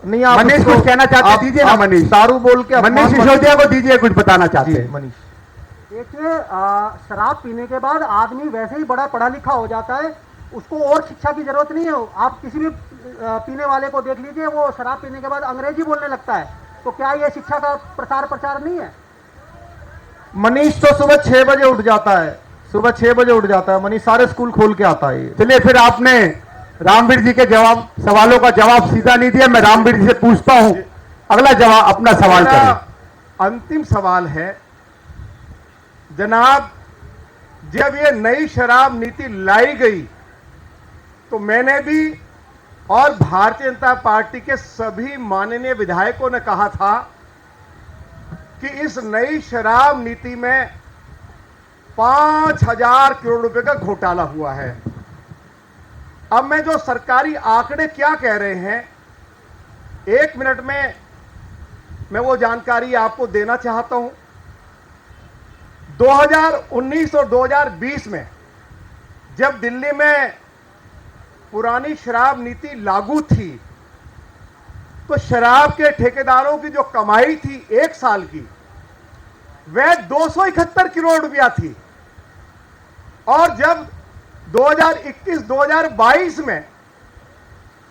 नहीं, आप मनीष उसको- कुछ कहना चाहते हैं? आप- दीजिए ना आप मनीष। दारू बोल के मनीष सिसोदिया को दीजिए, कुछ बताना चाहते हैं। मनीष देखिए, शराब पीने के बाद आदमी वैसे ही बड़ा पढ़ा लिखा हो जाता है, उसको और शिक्षा की जरूरत नहीं है। आप किसी भी पीने वाले को देख लीजिए, वो शराब पीने के बाद अंग्रेजी बोलने लगता है। तो क्या ये शिक्षा का प्रचार नहीं है? मनीष तो सुबह 6 बजे उठ जाता है, सुबह 6 बजे उठ जाता है मनीष, सारे स्कूल खोल के आता है। चलिए, फिर आपने रामवीर जी के सवालों का जवाब सीधा नहीं दिया। मैं रामवीर जी से पूछता हूं, अगला जवाब अपना सवाल मेरा करें। अंतिम सवाल है जनाब, जब ये नई शराब नीति लाई गई तो मैंने भी और भारतीय जनता पार्टी के सभी माननीय विधायकों ने कहा था कि इस नई शराब नीति में 5,000 करोड़ रुपए का घोटाला हुआ है। अब मैं जो सरकारी आंकड़े क्या कह रहे हैं, 1 मिनट में मैं वो जानकारी आपको देना चाहता हूं। 2019 और 2020 में जब दिल्ली में पुरानी शराब नीति लागू थी तो शराब के ठेकेदारों की जो कमाई थी 1 साल की, वह 271 करोड़ रुपया थी। और जब 2021-2022 में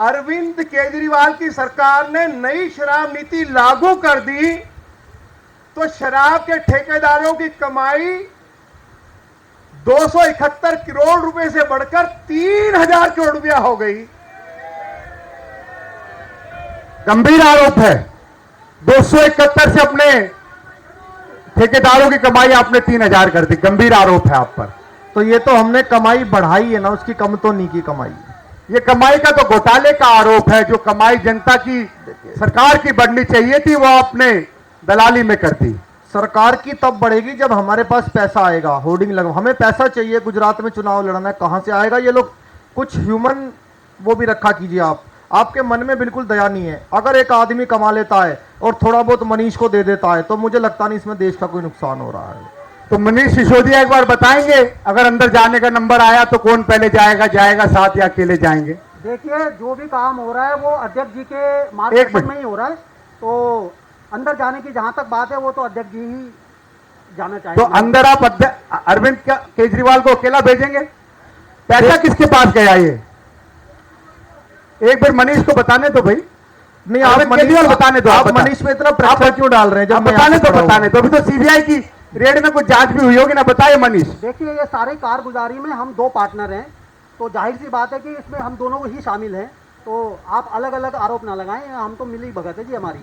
अरविंद केजरीवाल की सरकार ने नई शराब नीति लागू कर दी तो शराब के ठेकेदारों की कमाई 271 करोड़ रुपए से बढ़कर 3,000 करोड़ रुपया हो गई। गंभीर आरोप है। 271 से अपने ठेकेदारों की कमाई आपने 3,000 कर दी। गंभीर आरोप है आप पर। तो ये तो हमने कमाई बढ़ाई है ना, उसकी कम तो नहीं की कमाई। ये कमाई का तो घोटाले का आरोप है। जो कमाई जनता की, सरकार की बढ़नी चाहिए थी, वो आपने दलाली में कर दी। सरकार की तब बढ़ेगी जब हमारे पास पैसा आएगा। होर्डिंग लगा, हमें पैसा चाहिए, गुजरात में चुनाव लड़ना है, कहां से आएगा? ये लोग कुछ ह्यूमन वो भी रखा कीजिए आप। आपके मन में बिल्कुल दया नहीं है। अगर एक आदमी कमा लेता है और थोड़ा बहुत मनीष को दे देता है तो मुझे लगता नहीं इसमें देश का कोई नुकसान हो रहा है। तो मनीष सिसोदिया एक बार बताएंगे, अगर अंदर जाने का नंबर आया तो कौन पहले जाएगा साथ या अकेले जाएंगे? देखिए, जो भी काम हो रहा है वो अध्यक्ष जी के मार्गदर्शन में ही हो रहा है। तो अंदर जाने की जहां तक बात है, वो तो अध्यक्ष जी ही जाना तो चाहेंगे। अंदर आप अरविंद केजरीवाल को अकेला भेजेंगे? पैसा किसके पास गया? ये एक बार मनीष को बताने दो भाई। नहीं, आप केजरीवाल बताने दो। आप मनीष में इतना प्रेशर क्यों डाल रहे हैं? जब मैं बताने यहाँ तो खड़ा हूँ। बताने दो। अभी तो सीबीआई की रेड में कुछ जांच भी हुई होगी ना, बताइए मनीष। देखिए, ये सारे कारगुजारी में हम 2 पार्टनर हैं, तो जाहिर सी बात है कि इसमें हम दोनों ही शामिल हैं। तो आप अलग अलग आरोप ना लगाएं, हम तो मिली भगत है जी हमारी।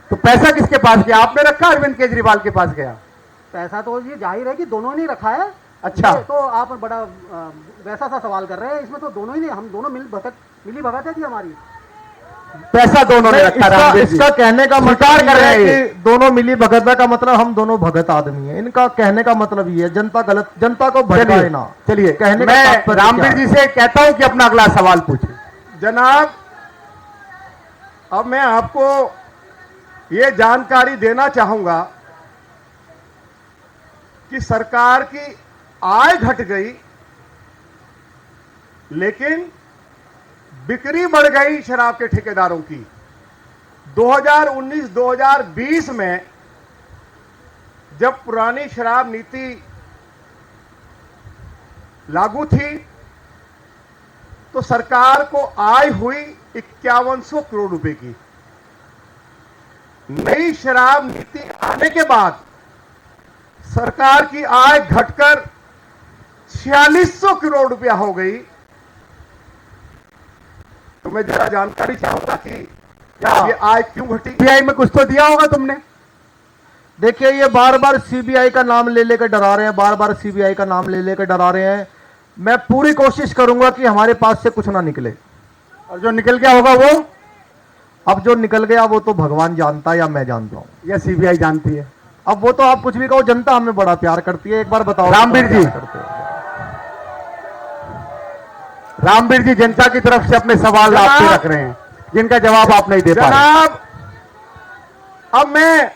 तो पैसा किसके पास गया? आपने रखा, अरविंद केजरीवाल के पास गया? पैसा तो ये जाहिर है कि दोनों ने रखा है। अच्छा। ये तो आप बड़ा वैसा सा सवाल कर रहे हैं। इसमें तो दोनों ही नहीं, हम दोनों मिली भगत है जी हमारी। पैसा दोनों ने रखा। रामवीर जी इसका कहने का स्वीकार मतलब कर ये रहे है हैं कि दोनों मिली भगत का मतलब हम दोनों भगत आदमी हैं। इनका कहने का मतलब ये है जनता गलत, जनता को भटकाए ना। चलिए कहने का मैं तात्पर्य क्या रामवीर है? जी से कहता हूं कि अपना अगला सवाल पूछें। जनाब, अब मैं आपको ये जानकारी देना चाहूंगा कि सरकार की आय घट गई लेकिन बिक्री बढ़ गई शराब के ठेकेदारों की। 2019-2020 में जब पुरानी शराब नीति लागू थी तो सरकार को आय हुई 5100 करोड़ रुपए की। नई शराब नीति आने के बाद सरकार की आय घटकर 4600 करोड़ रुपया हो गई। तो मैं जरा जानकारी चाहूंगा कि क्या ये आय क्यों घटी? सीबीआई में कुछ तो दिया होगा तुमने। देखिए ये बार बार सीबीआई का नाम ले लेकर डरा रहे हैं, बार बार सीबीआई का नाम ले लेकर डरा रहे हैं। मैं पूरी कोशिश करूंगा कि हमारे पास से कुछ ना निकले। और जो निकल गया होगा वो, अब जो निकल गया वो तो भगवान जानता है या मैं जानता हूं। या सीबीआई जानती है। अब वो तो आप कुछ भी कहो, जनता हमें बड़ा प्यार करती है। एक बार बताओ रामवीर जी। प्यार करते हैं। रामवीर जी जनता की तरफ से अपने सवाल जनाब- आपसे रख रहे हैं जिनका जवाब आप नहीं दे पा रहे। जनाब, अब मैं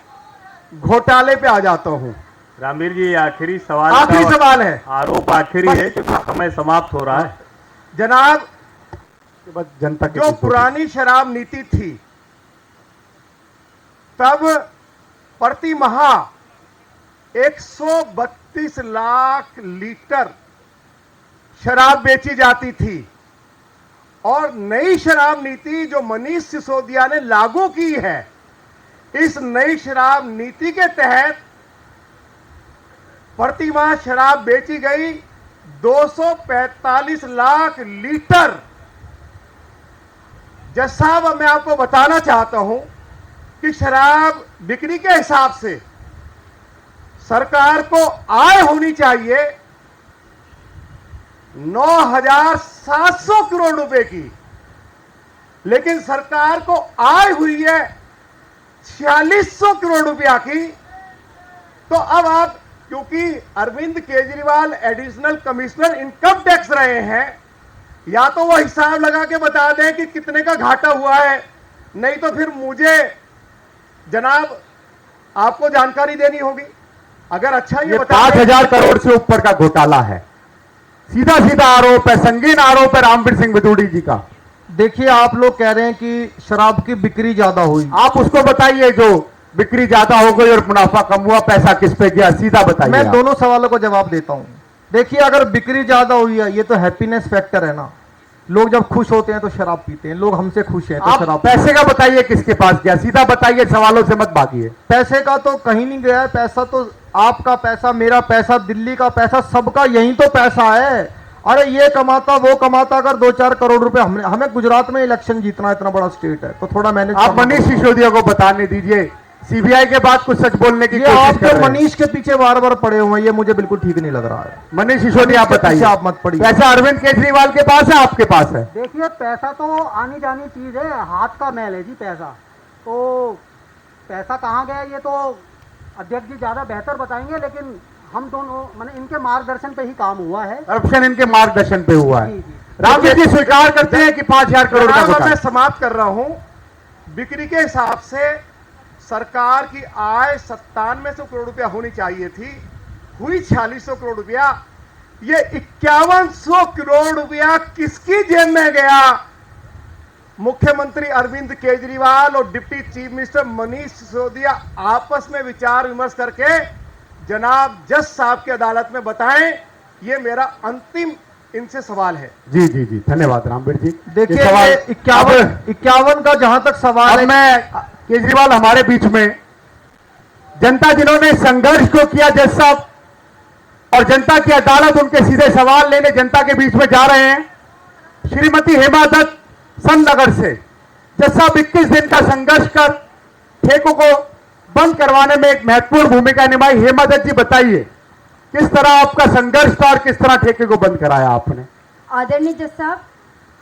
घोटाले पे आ जाता हूं। रामवीर जी आखिरी सवाल आखिरी का सवाल है आरोप आखिरी है क्योंकि समय समाप्त हो रहा है। जनाब, के बाद जनता के जो बीच में- पुरानी शराब नीति थी तब प्रति माह 132 लाख लीटर शराब बेची जाती थी और नई शराब नीति जो मनीष सिसोदिया ने लागू की है, इस नई शराब नीति के तहत प्रति माह शराब बेची गई 245 लाख लीटर। जज साहब, मैं आपको बताना चाहता हूं कि शराब बिक्री के हिसाब से सरकार को आय होनी चाहिए 9,700 करोड़ रुपए की, लेकिन सरकार को आय हुई है 4600 करोड़ रुपया की। तो अब आप, क्योंकि Arvind Kejriwal additional commissioner income tax रहे हैं, या तो वो हिसाब लगा के बता दें कि कितने का घाटा हुआ है, नहीं तो फिर मुझे जनाब आपको जानकारी देनी होगी। अगर अच्छा ये बता दें- 5,000 करोड़ से ऊपर का घोटाला है। सीधा सीधा आरोप है, संगीन आरोप है रामवीर सिंह भदौड़ी जी का। देखिए आप लोग कह रहे हैं कि शराब की बिक्री ज्यादा हुई। आप उसको बताइए जो बिक्री ज्यादा हो गई और मुनाफा कम हुआ, पैसा किस पे गया, सीधा बताइए। मैं आप। दोनों सवालों को जवाब देता हूं। देखिए अगर बिक्री ज्यादा हुई है, ये तो हैप्पीनेस फैक्टर है ना। लोग जब खुश होते हैं तो शराब पीते हैं, लोग हमसे खुश हैं तो आप शराब पैसे का बताइए किसके पास गया, सीधा बताइए, सवालों से मत भागिए। पैसे का तो कहीं नहीं गया है। पैसा तो आपका पैसा, मेरा पैसा, दिल्ली का पैसा, सबका यही तो पैसा है। अरे ये कमाता वो कमाता, अगर 2-4 करोड़ रुपए हमें गुजरात में इलेक्शन जीतना, इतना बड़ा स्टेट है तो थोड़ा मैनेज आप मनीष सिसोदिया को बताने दीजिए, सीबीआई के बाद कुछ सच बोलने की ये कोशिश आप कर जो रहे हैं। मनीष के पीछे बार बार पड़े हुए हैं, ये मुझे बिल्कुल ठीक नहीं लग रहा है। मनीष सिसोदिया आप मनीष के पीछे बताइए, आप मत पड़िए। पैसा अरविंद केजरीवाल के पास है, आपके पास है? देखिए, पैसा तो आनी जानी चीज़ है, हाथ का मैल है जी पैसा। तो पैसा कहाँ गया ये तो अध्यक्ष जी ज़्यादा बेहतर बताएंगे, लेकिन हम दोनों मैंने इनके मार्गदर्शन पे ही काम हुआ है। करप्शन इनके मार्गदर्शन पे हुआ है। जी, जी। रामवीर जी स्वीकार करते हैं कि 5,000 करोड़ का जनाब, अब घोटाला। मैं समाप्त कर रहा हूं। बिक्री के हिसाब से सरकार की आय 9700 करोड़ रुपया होनी चाहिए थी, हुई 4600 करोड़ रुपया। ये 5100 करोड़ रुपया किसकी जेब में गया? मुख्यमंत्री अरविंद केजरीवाल और deputy chief minister Manish Sisodia आपस में विचार विमर्श करके जनाब जज साहब की अदालत में बताएं। ये मेरा अंतिम इनसे सवाल है। जी जी जी, धन्यवाद रामवीर जी। देखिए ये सवाल- ये 51 का जहां तक सवाल अब है, मैं केजरीवाल हमारे बीच में, जनता जिन्होंने संघर्ष को किया जज साहब, और जनता की अदालत उनके सीधे सवाल लेने जनता के बीच में जा रहे हैं। श्रीमती हेमा दत्त सननगर से, जज साहब 21 दिन का संघर्ष कर ठेकों को बंद करवाने में एक महत्वपूर्ण भूमिका निभाई। हेमा दत्त जी बताइए किस तरह आपका संघर्ष था और किस तरह ठेके को बंद कराया आपने? आदरणीय जज साहब,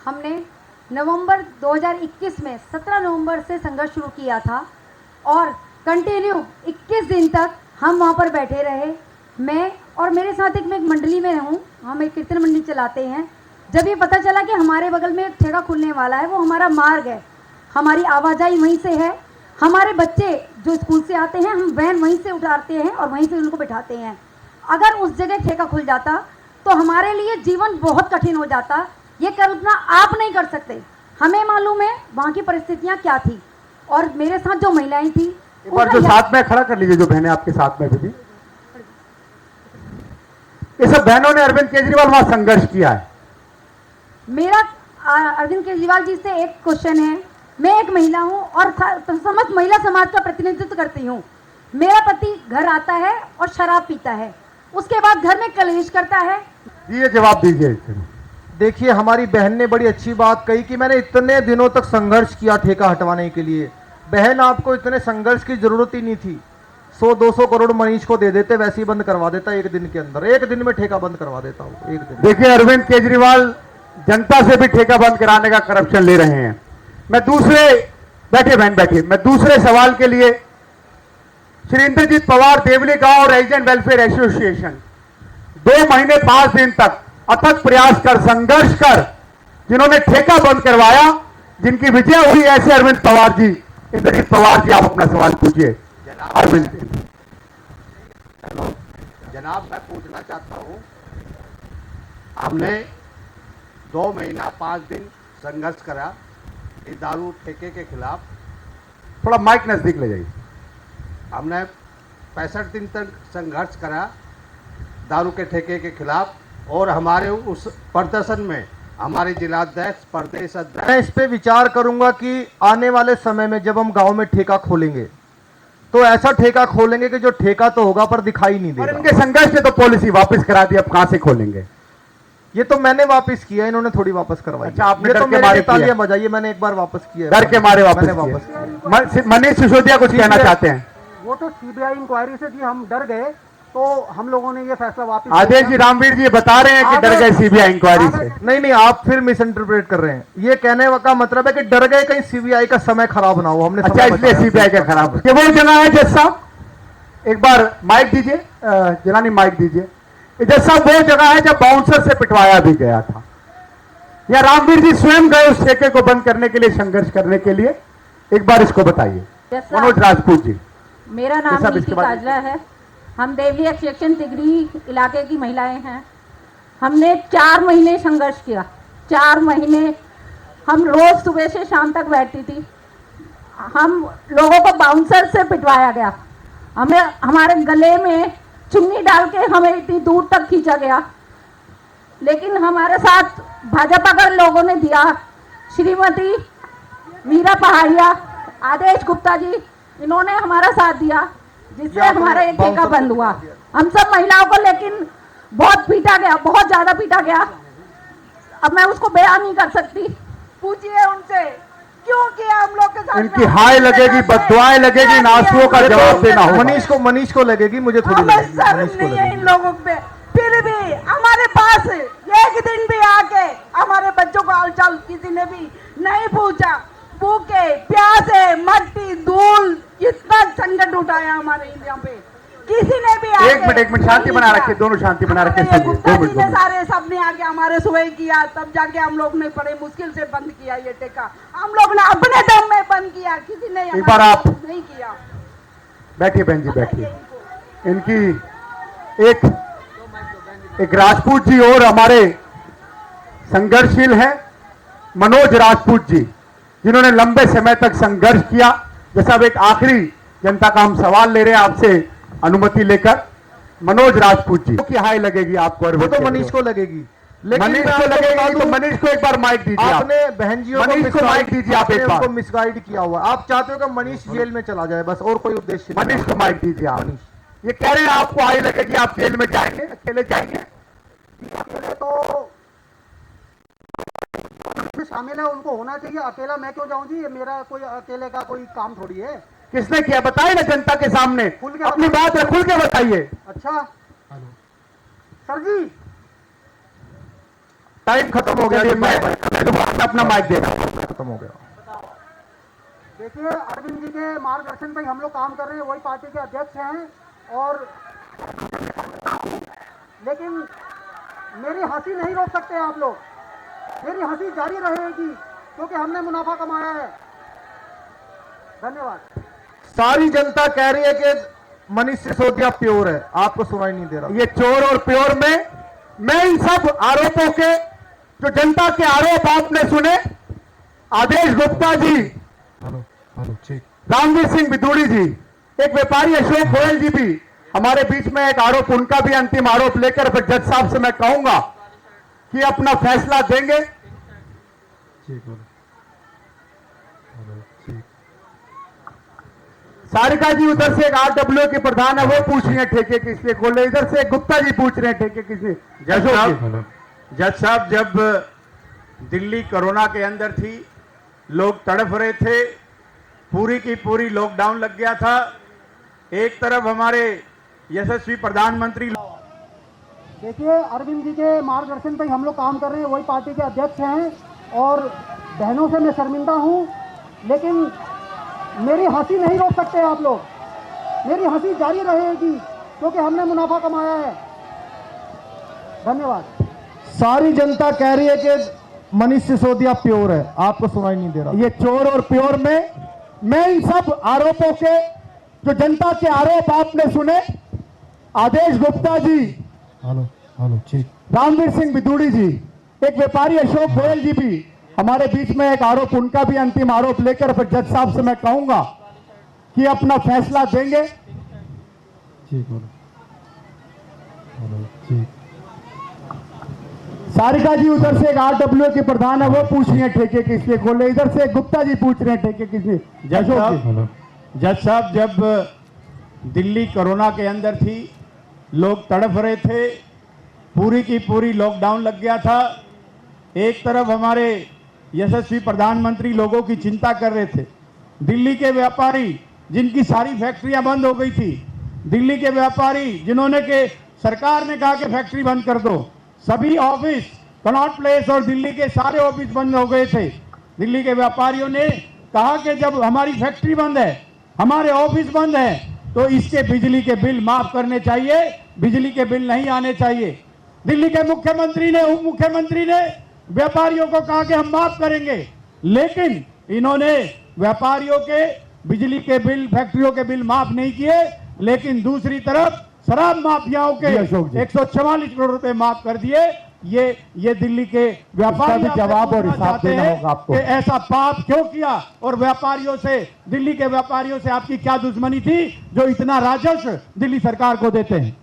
हमने नवंबर 2021 में 17 नवंबर से संघर्ष शुरू किया था और कंटिन्यू 21 दिन तक हम वहाँ पर बैठे रहे। मैं और मेरे साथ मैं एक मंडली में हूँ, हम एक कीर्तन मंडली चलाते हैं। जब ये पता चला कि हमारे बगल में एक ठेका खुलने वाला है, वो हमारा मार्ग है, हमारी आवाजाही वहीं से है, हमारे बच्चे जो स्कूल से आते हैं हम वैन वहीं से उतारते हैं और वहीं से उनको बिठाते हैं। अगर उस जगह ठेका खुल जाता तो हमारे लिए जीवन बहुत कठिन हो जाता। ये कल्पना आप नहीं कर सकते, हमें मालूम है वहाँ की परिस्थितियाँ क्या थी। और मेरे साथ जो महिलाएं थी, एक बार जो साथ में खड़ा कर लीजिए, जो बहनें आपके साथ में भी, ये सब बहनों ने अरविंद केजरीवाल वहां संघर्ष किया है। मेरा अरविंद केजरीवाल जी से एक क्वेश्चन है। मैं एक महिला हूँ और समस्त महिला समाज का प्रतिनिधित्व करती हूँ। मेरा पति घर आता है और शराब पीता है, उसके बाद घर में कलेश करता है। ये जवाब दीजिए। देखिए, हमारी बहन ने बड़ी अच्छी बात कही कि मैंने इतने दिनों तक संघर्ष किया ठेका हटवाने के लिए। बहन, आपको इतने संघर्ष की जरूरत ही नहीं थी। 100-200 करोड़ मनीष को दे देते, वैसे ही बंद करवा देता एक दिन के अंदर। एक दिन में ठेका बंद करवा देता हूँ, एक दिन। देखिए, अरविंद केजरीवाल जनता से भी ठेका बंद कराने का करप्शन ले रहे हैं। मैं दूसरे सवाल के लिए श्री इंद्रजीत पवार, देवली गांव रेजिडेंट वेलफेयर एसोसिएशन 2 महीने 5 दिन तक अथक प्रयास कर, संघर्ष कर, जिन्होंने ठेका बंद करवाया, जिनकी विजय हुई, ऐसे अरविंद पवार जी, इंद्रजीत पवार जी, आप अपना सवाल पूछिए। अरविंद जनाब, मैं पूछना चाहता हूं, हमने 2 महीना 5 दिन संघर्ष करा इस दारू ठेके के खिलाफ। थोड़ा माइक नजदीक ले जाइए। हमने 65 दिन तक संघर्ष करा दारू के ठेके के खिलाफ, और हमारे उस प्रदर्शन में हमारे जिलाध्यक्ष, प्रदेश अध्यक्ष। मैं इस पे विचार करूंगा कि आने वाले समय में जब हम गांव में ठेका खोलेंगे तो ऐसा ठेका खोलेंगे कि जो ठेका तो होगा पर दिखाई नहीं और देगा। इनके संघर्ष ने तो पॉलिसी वापस करा दी, अब कहां से खोलेंगे? ये तो मैंने वापस किया, इन्होंने थोड़ी वापस करवाई। अच्छा, आपने ये डर तो के मेरे मारे लिए तालियां किया। बजाइए, मैंने एक बार वापस किया, डर के मारे मैंने वापस किया। किया। मनीष सिसोदिया कुछ कहना चाहते हैं। वो तो सीबीआई इंक्वायरी से जी हम डर गए, तो हम लोगों ने ये फैसला वापस। आदेश जी, रामवीर जी बता रहे हैं कि डर गए सीबीआई इंक्वायरी से। नहीं, आप फिर मिस इंटरप्रेट कर रहे हैं। ये कहने का मतलब है कि डर गए कहीं सीबीआई का समय खराब ना हो। हमने अच्छा, इसलिए सीबीआई का खराब। ये वो जगह है जज साहब, एक बार माइक दीजिए, जलानी माइक दीजिए। जज साहब, वो जगह है जब बाउंसर से पिटवाया भी गया था, या रामवीर जी स्वयं गए उस ठेके को बंद करने के लिए, संघर्ष करने के लिए? एक बार इसको बताइए। मनोज राजपूत जी। मेरा नाम नीति काजला है। हम देवली सेक्शन तिगरी इलाके की महिलाएं हैं। हमने 4 महीने संघर्ष किया। 4 महीने हम रोज सुबह से शाम तक बैठती थी। हम लोगों को बाउंसर से पिटवाया गया, हमें हमारे गले में चुन्नी डाल के हमें इतनी दूर तक खींचा गया। लेकिन हमारे साथ भाजपा के लोगों ने दिया, श्रीमती मीरा पहाड़िया, आदेश गुप्ता जी, इन्होंने हमारा साथ दिया, जिससे हमारा एक ठेका बंद हुआ। हम सब महिलाओं को लेकिन बहुत पीटा गया, बहुत ज्यादा पीटा गया। अब मैं उसको बयान नहीं कर सकती। पूछिए उनसे क्यों किया हम लोग के साथ। इनकी हाय लगेगी, बददुआएं लगेगी, नासुओं का जवाब देना होगा। मनीष को लगेगी, मुझे थोड़ी लगेगी। शर्म नहीं है इन लोगों पे। फिर भी हमारे पास एक दिन भी आके हमारे बच्चों को हालचाल किसी ने भी नहीं पूछा। भूखे प्यासे मट्टी धूल इतना संकट उठाया हमारे यहाँ पे, किसी ने भी आके। एक मिनट शांति बना रखिए, दोनों शांति बना रखिए। गुप्ता जी ने सारे सबने आके हमारे सुबह किया, तब जाके हम लोग ने बड़े मुश्किल से बंद किया ये ठेका। हम लोग ने अपने दम में बंद किया, किसी ने एक बार आप नहीं किया। बैठिए बहन जी, बैठिए। इनकी एक राजपूत जी और हमारे संघर्षशील हैं मनोज राजपूत जी, जिन्होंने लंबे समय तक संघर्ष किया। जैसा अब एक आखिरी जनता का हम सवाल ले रहे हैं आपसे अनुमति लेकर। मनोज राजपूत जी की हाय लगेगी आपको? वो तो मनीष को लगेगी, लेकिन मनीष को लगेगी तो मनीष को एक बार माइक दीजिए। आपने बहन जी मनीष को माइक दीजिए, आप एक बार। मिसगाइड किया हुआ। आप चाहते हो कि मनीष जेल में चला जाए, बस, और कोई उद्देश्य नहीं। मनीष को माइक दीजिए आप। ये कह रहे हैं आपको हाय लगेगी, आप जेल में जाएंगे, अकेले जाएंगे? तो शामिल है, उनको होना चाहिए। अकेला मैं क्यों जाऊं जी? ये मेरा कोई अकेले का कोई काम थोड़ी है। किसने किया बताइए ना जनता के सामने, अपनी बात खुल के बताइए। अच्छा सर जी, टाइम खत्म हो गया, ये मैं अपना माइक दे रहा हूं। खत्म हो गया। देखिए, अरविंद जी के मार्गदर्शन पे हम लोग काम कर रहे हैं, वही पार्टी के अध्यक्ष हैं, और लेकिन मेरी हंसी नहीं रोक सकते आप लोग। मेरी हंसी जारी रहेगी क्योंकि हमने मुनाफा कमाया है। धन्यवाद। सारी जनता कह रही है कि मनीष सिसोदिया प्योर है, आपको सुनाई नहीं दे रहा। ये चोर और प्योर में मैं इन सब आरोपों के, जो जनता के आरोप आपने सुने, आदेश गुप्ता जी, रामवीर सिंह बिदूड़ी जी, एक व्यापारी अशोक गोयल जी भी हमारे बीच में एक आरोप, उनका भी अंतिम आरोप लेकर फिर जज साहब से मैं कहूंगा कि अपना फैसला देंगे। सारिका जी उधर से एक RWA के प्रधान है, वो पूछ रही है ठेके किस लिए खोले, इधर से गुप्ता जी पूछ रहे हैं ठेके किस लिए। जज साहब, जब दिल्ली कोरोना के अंदर थी, लोग तड़प रहे थे, पूरी की पूरी लॉकडाउन लग गया था, एक तरफ हमारे यशस्वी प्रधानमंत्री। देखिए, अरविंद जी के मार्गदर्शन पे हम लोग काम कर रहे हैं, वही पार्टी के अध्यक्ष हैं, और बहनों से मैं शर्मिंदा हूं, लेकिन मेरी हंसी नहीं रोक सकते आप लोग। मेरी हंसी जारी रहेगी क्योंकि हमने मुनाफा कमाया है। धन्यवाद। सारी जनता कह रही है कि मनीष सिसोदिया प्योर है, आपको सुनाई नहीं दे रहा। ये चोर और प्योर में मैं इन सब आरोपों के, जो जनता के आरोप आपने सुने, आदेश गुप्ता जी, ठीक, रामवीर सिंह बिदूड़ी जी, एक व्यापारी अशोक गोयल जी भी हमारे बीच में एक आरोप, उनका भी अंतिम आरोप लेकर फिर जज साहब से मैं कहूंगा कि अपना फैसला देंगे। सारिका जी उधर से एक RWA के प्रधान है, वो पूछ रही है ठेके किस लिए खोले, इधर से गुप्ता जी पूछ रहे हैं ठेके किस लिए। जज साहब, जब दिल्ली कोरोना के अंदर थी, लोग तड़प रहे थे, पूरी की पूरी लॉकडाउन लग गया था, एक तरफ हमारे यशस्वी प्रधानमंत्री लोगों की चिंता कर रहे थे, दिल्ली के व्यापारी जिनकी सारी फैक्ट्रियां बंद हो गई थी, दिल्ली के व्यापारी जिन्होंने के सरकार ने कहा कि फैक्ट्री बंद कर दो, सभी ऑफिस, कनॉट प्लेस और दिल्ली के सारे ऑफिस बंद हो गए थे। दिल्ली के व्यापारियों ने कहा कि जब हमारी फैक्ट्री बंद है, हमारे ऑफिस बंद है, तो इसके बिजली के बिल माफ करने चाहिए, बिजली के बिल नहीं आने चाहिए। दिल्ली के मुख्यमंत्री ने, उप मुख्यमंत्री ने व्यापारियों को कहा कि हम माफ करेंगे, लेकिन इन्होंने व्यापारियों के बिजली के बिल, फैक्ट्रियों के बिल माफ नहीं किए, लेकिन दूसरी तरफ शराब माफियाओं के 144 करोड़ रुपए माफ कर दिए। ये दिल्ली के व्यापारी जवाब और हिसाब देना होगा आपको कि ऐसा पाप क्यों किया, और व्यापारियों से, दिल्ली के व्यापारियों से आपकी क्या दुश्मनी थी जो इतना राजस्व दिल्ली सरकार को देते हैं।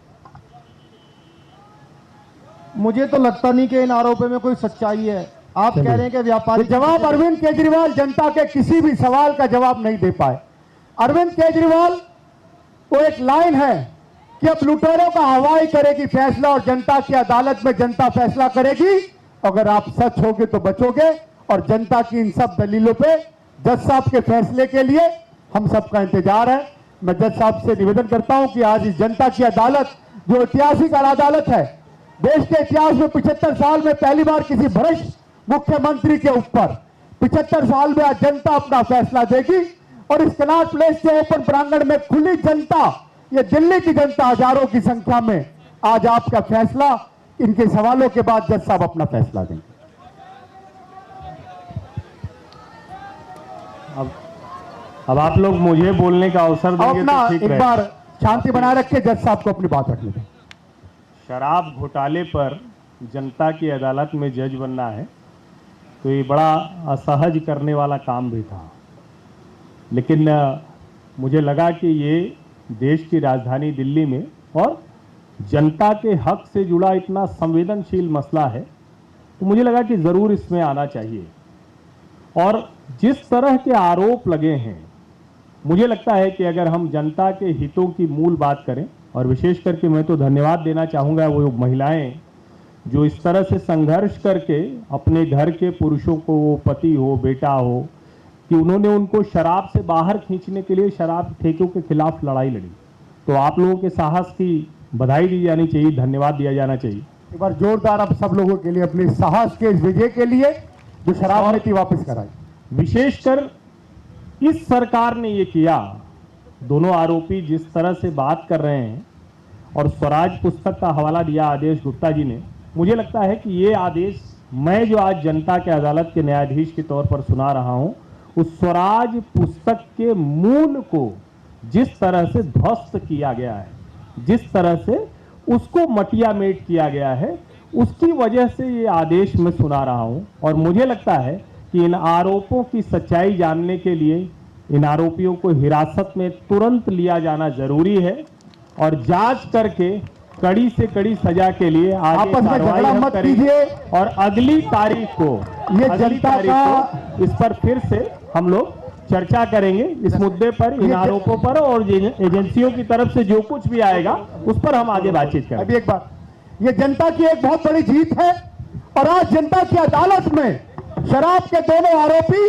मुझे तो लगता नहीं कि इन आरोपों में कोई सच्चाई है। आप कह रहे हैं कि व्यापारी, जवाब अरविंद केजरीवाल जनता के किसी भी सवाल का जवाब नहीं दे पाए। अरविंद केजरीवाल को एक लाइन है कि अब लुटेरों का हवाई करेगी फैसला और जनता की अदालत में जनता फैसला करेगी। अगर आप सच होगे तो बचोगे, और जनता की इन सब दलीलों पे जज साहब के फैसले के लिए हम सबका इंतजार है। मैं जज साहब से निवेदन करता हूं कि आज इस जनता की अदालत, जो ऐतिहासिक अदालत है, देश के इतिहास में 75 साल में पहली बार किसी भ्रष्ट मुख्यमंत्री के ऊपर 75 साल में आज जनता अपना फैसला देगी। और इस कनॉट प्लेस के ओपन प्रांगण में खुली जनता, ये दिल्ली की जनता हजारों की संख्या में आज आपका फैसला, इनके सवालों के बाद जज साहब अपना फैसला देंगे। अब आप लोग मुझे बोलने का अवसर देंगे अपना तो ठीक एक रहेगा। बार शांति बनाए रख के जज साहब को अपनी बात रखने दें। शराब घोटाले पर जनता की अदालत में जज बनना है तो ये बड़ा असहज करने वाला काम भी था, लेकिन मुझे लगा कि ये देश की राजधानी दिल्ली में और जनता के हक से जुड़ा इतना संवेदनशील मसला है, तो मुझे लगा कि ज़रूर इसमें आना चाहिए। और जिस तरह के आरोप लगे हैं, मुझे लगता है कि अगर हम जनता के हितों की मूल बात करें, और विशेष करके मैं तो धन्यवाद देना चाहूँगा वो महिलाएं जो इस तरह से संघर्ष करके अपने घर के पुरुषों को, वो पति हो, बेटा हो, कि उन्होंने उनको शराब से बाहर खींचने के लिए शराब ठेकों के खिलाफ लड़ाई लड़ी। तो आप लोगों के साहस की बधाई दी जानी चाहिए, धन्यवाद दिया जाना चाहिए। एक बार जोरदार आप सब लोगों के लिए अपने साहस के इस विजय के लिए जो शराब नीति वापस कराई। विशेषकर इस सरकार ने ये किया, दोनों आरोपी जिस तरह से बात कर रहे हैं और स्वराज पुस्तक का हवाला दिया आदेश गुप्ता जी ने, मुझे लगता है कि ये आदेश मैं जो आज जनता के अदालत के न्यायाधीश के तौर पर सुना रहा हूं, उस स्वराज पुस्तक के मूल को जिस तरह से ध्वस्त किया गया है, जिस तरह से उसको मटिया मेट किया गया है, उसकी वजह से ये आदेश मैं सुना रहा हूं। और मुझे लगता है कि इन आरोपों की सच्चाई जानने के लिए इन आरोपियों को हिरासत में तुरंत लिया जाना जरूरी है और जांच करके कड़ी से कड़ी सजा के लिए आगे आपस में कार्रवाई झगड़ा हम मत करेंगे। कीजिए। और अगली तारीख को ये अगली जनता तारीख का को इस पर फिर से हम लोग चर्चा करेंगे, इस मुद्दे पर, इन आरोपों पर, और एजेंसियों की तरफ से जो कुछ भी आएगा उस पर हम आगे बातचीत करेंगे। अभी एक बात, ये जनता की एक बहुत बड़ी जीत है और आज जनता की अदालत में शराब के दोनों आरोपी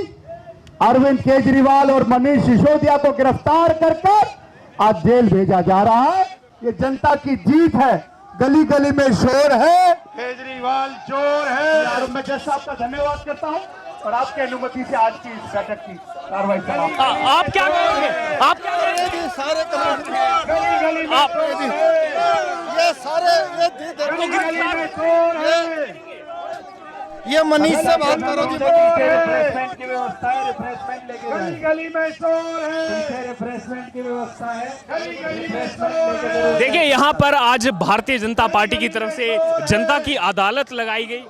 अरविंद केजरीवाल और मनीष सिसोदिया को गिरफ्तार कर आज जेल भेजा जा रहा है। ये जनता की जीत है, गली गली में शोर है, केजरीवाल चोर है। और मैं जज साहब का धन्यवाद करता हूं और आपकी अनुमति से आज की इस बैठक की कार्रवाई समाप्त। आप क्या करेंगे? आप क्या करेंगे? सारे गली गली में आप- चोर है। ये सारे गली गली में चोर है। ये मनीष से बात करो जी। रिफ्रेशमेंट की व्यवस्था है, रिफ्रेशमेंट लेके जाए। गली में चोर है, रिफ्रेशमेंट की व्यवस्था है, रिफ्रेशमेंट लेके देखिए, यहाँ पर आज भारतीय जनता पार्टी की तरफ से जनता की अदालत लगाई गई।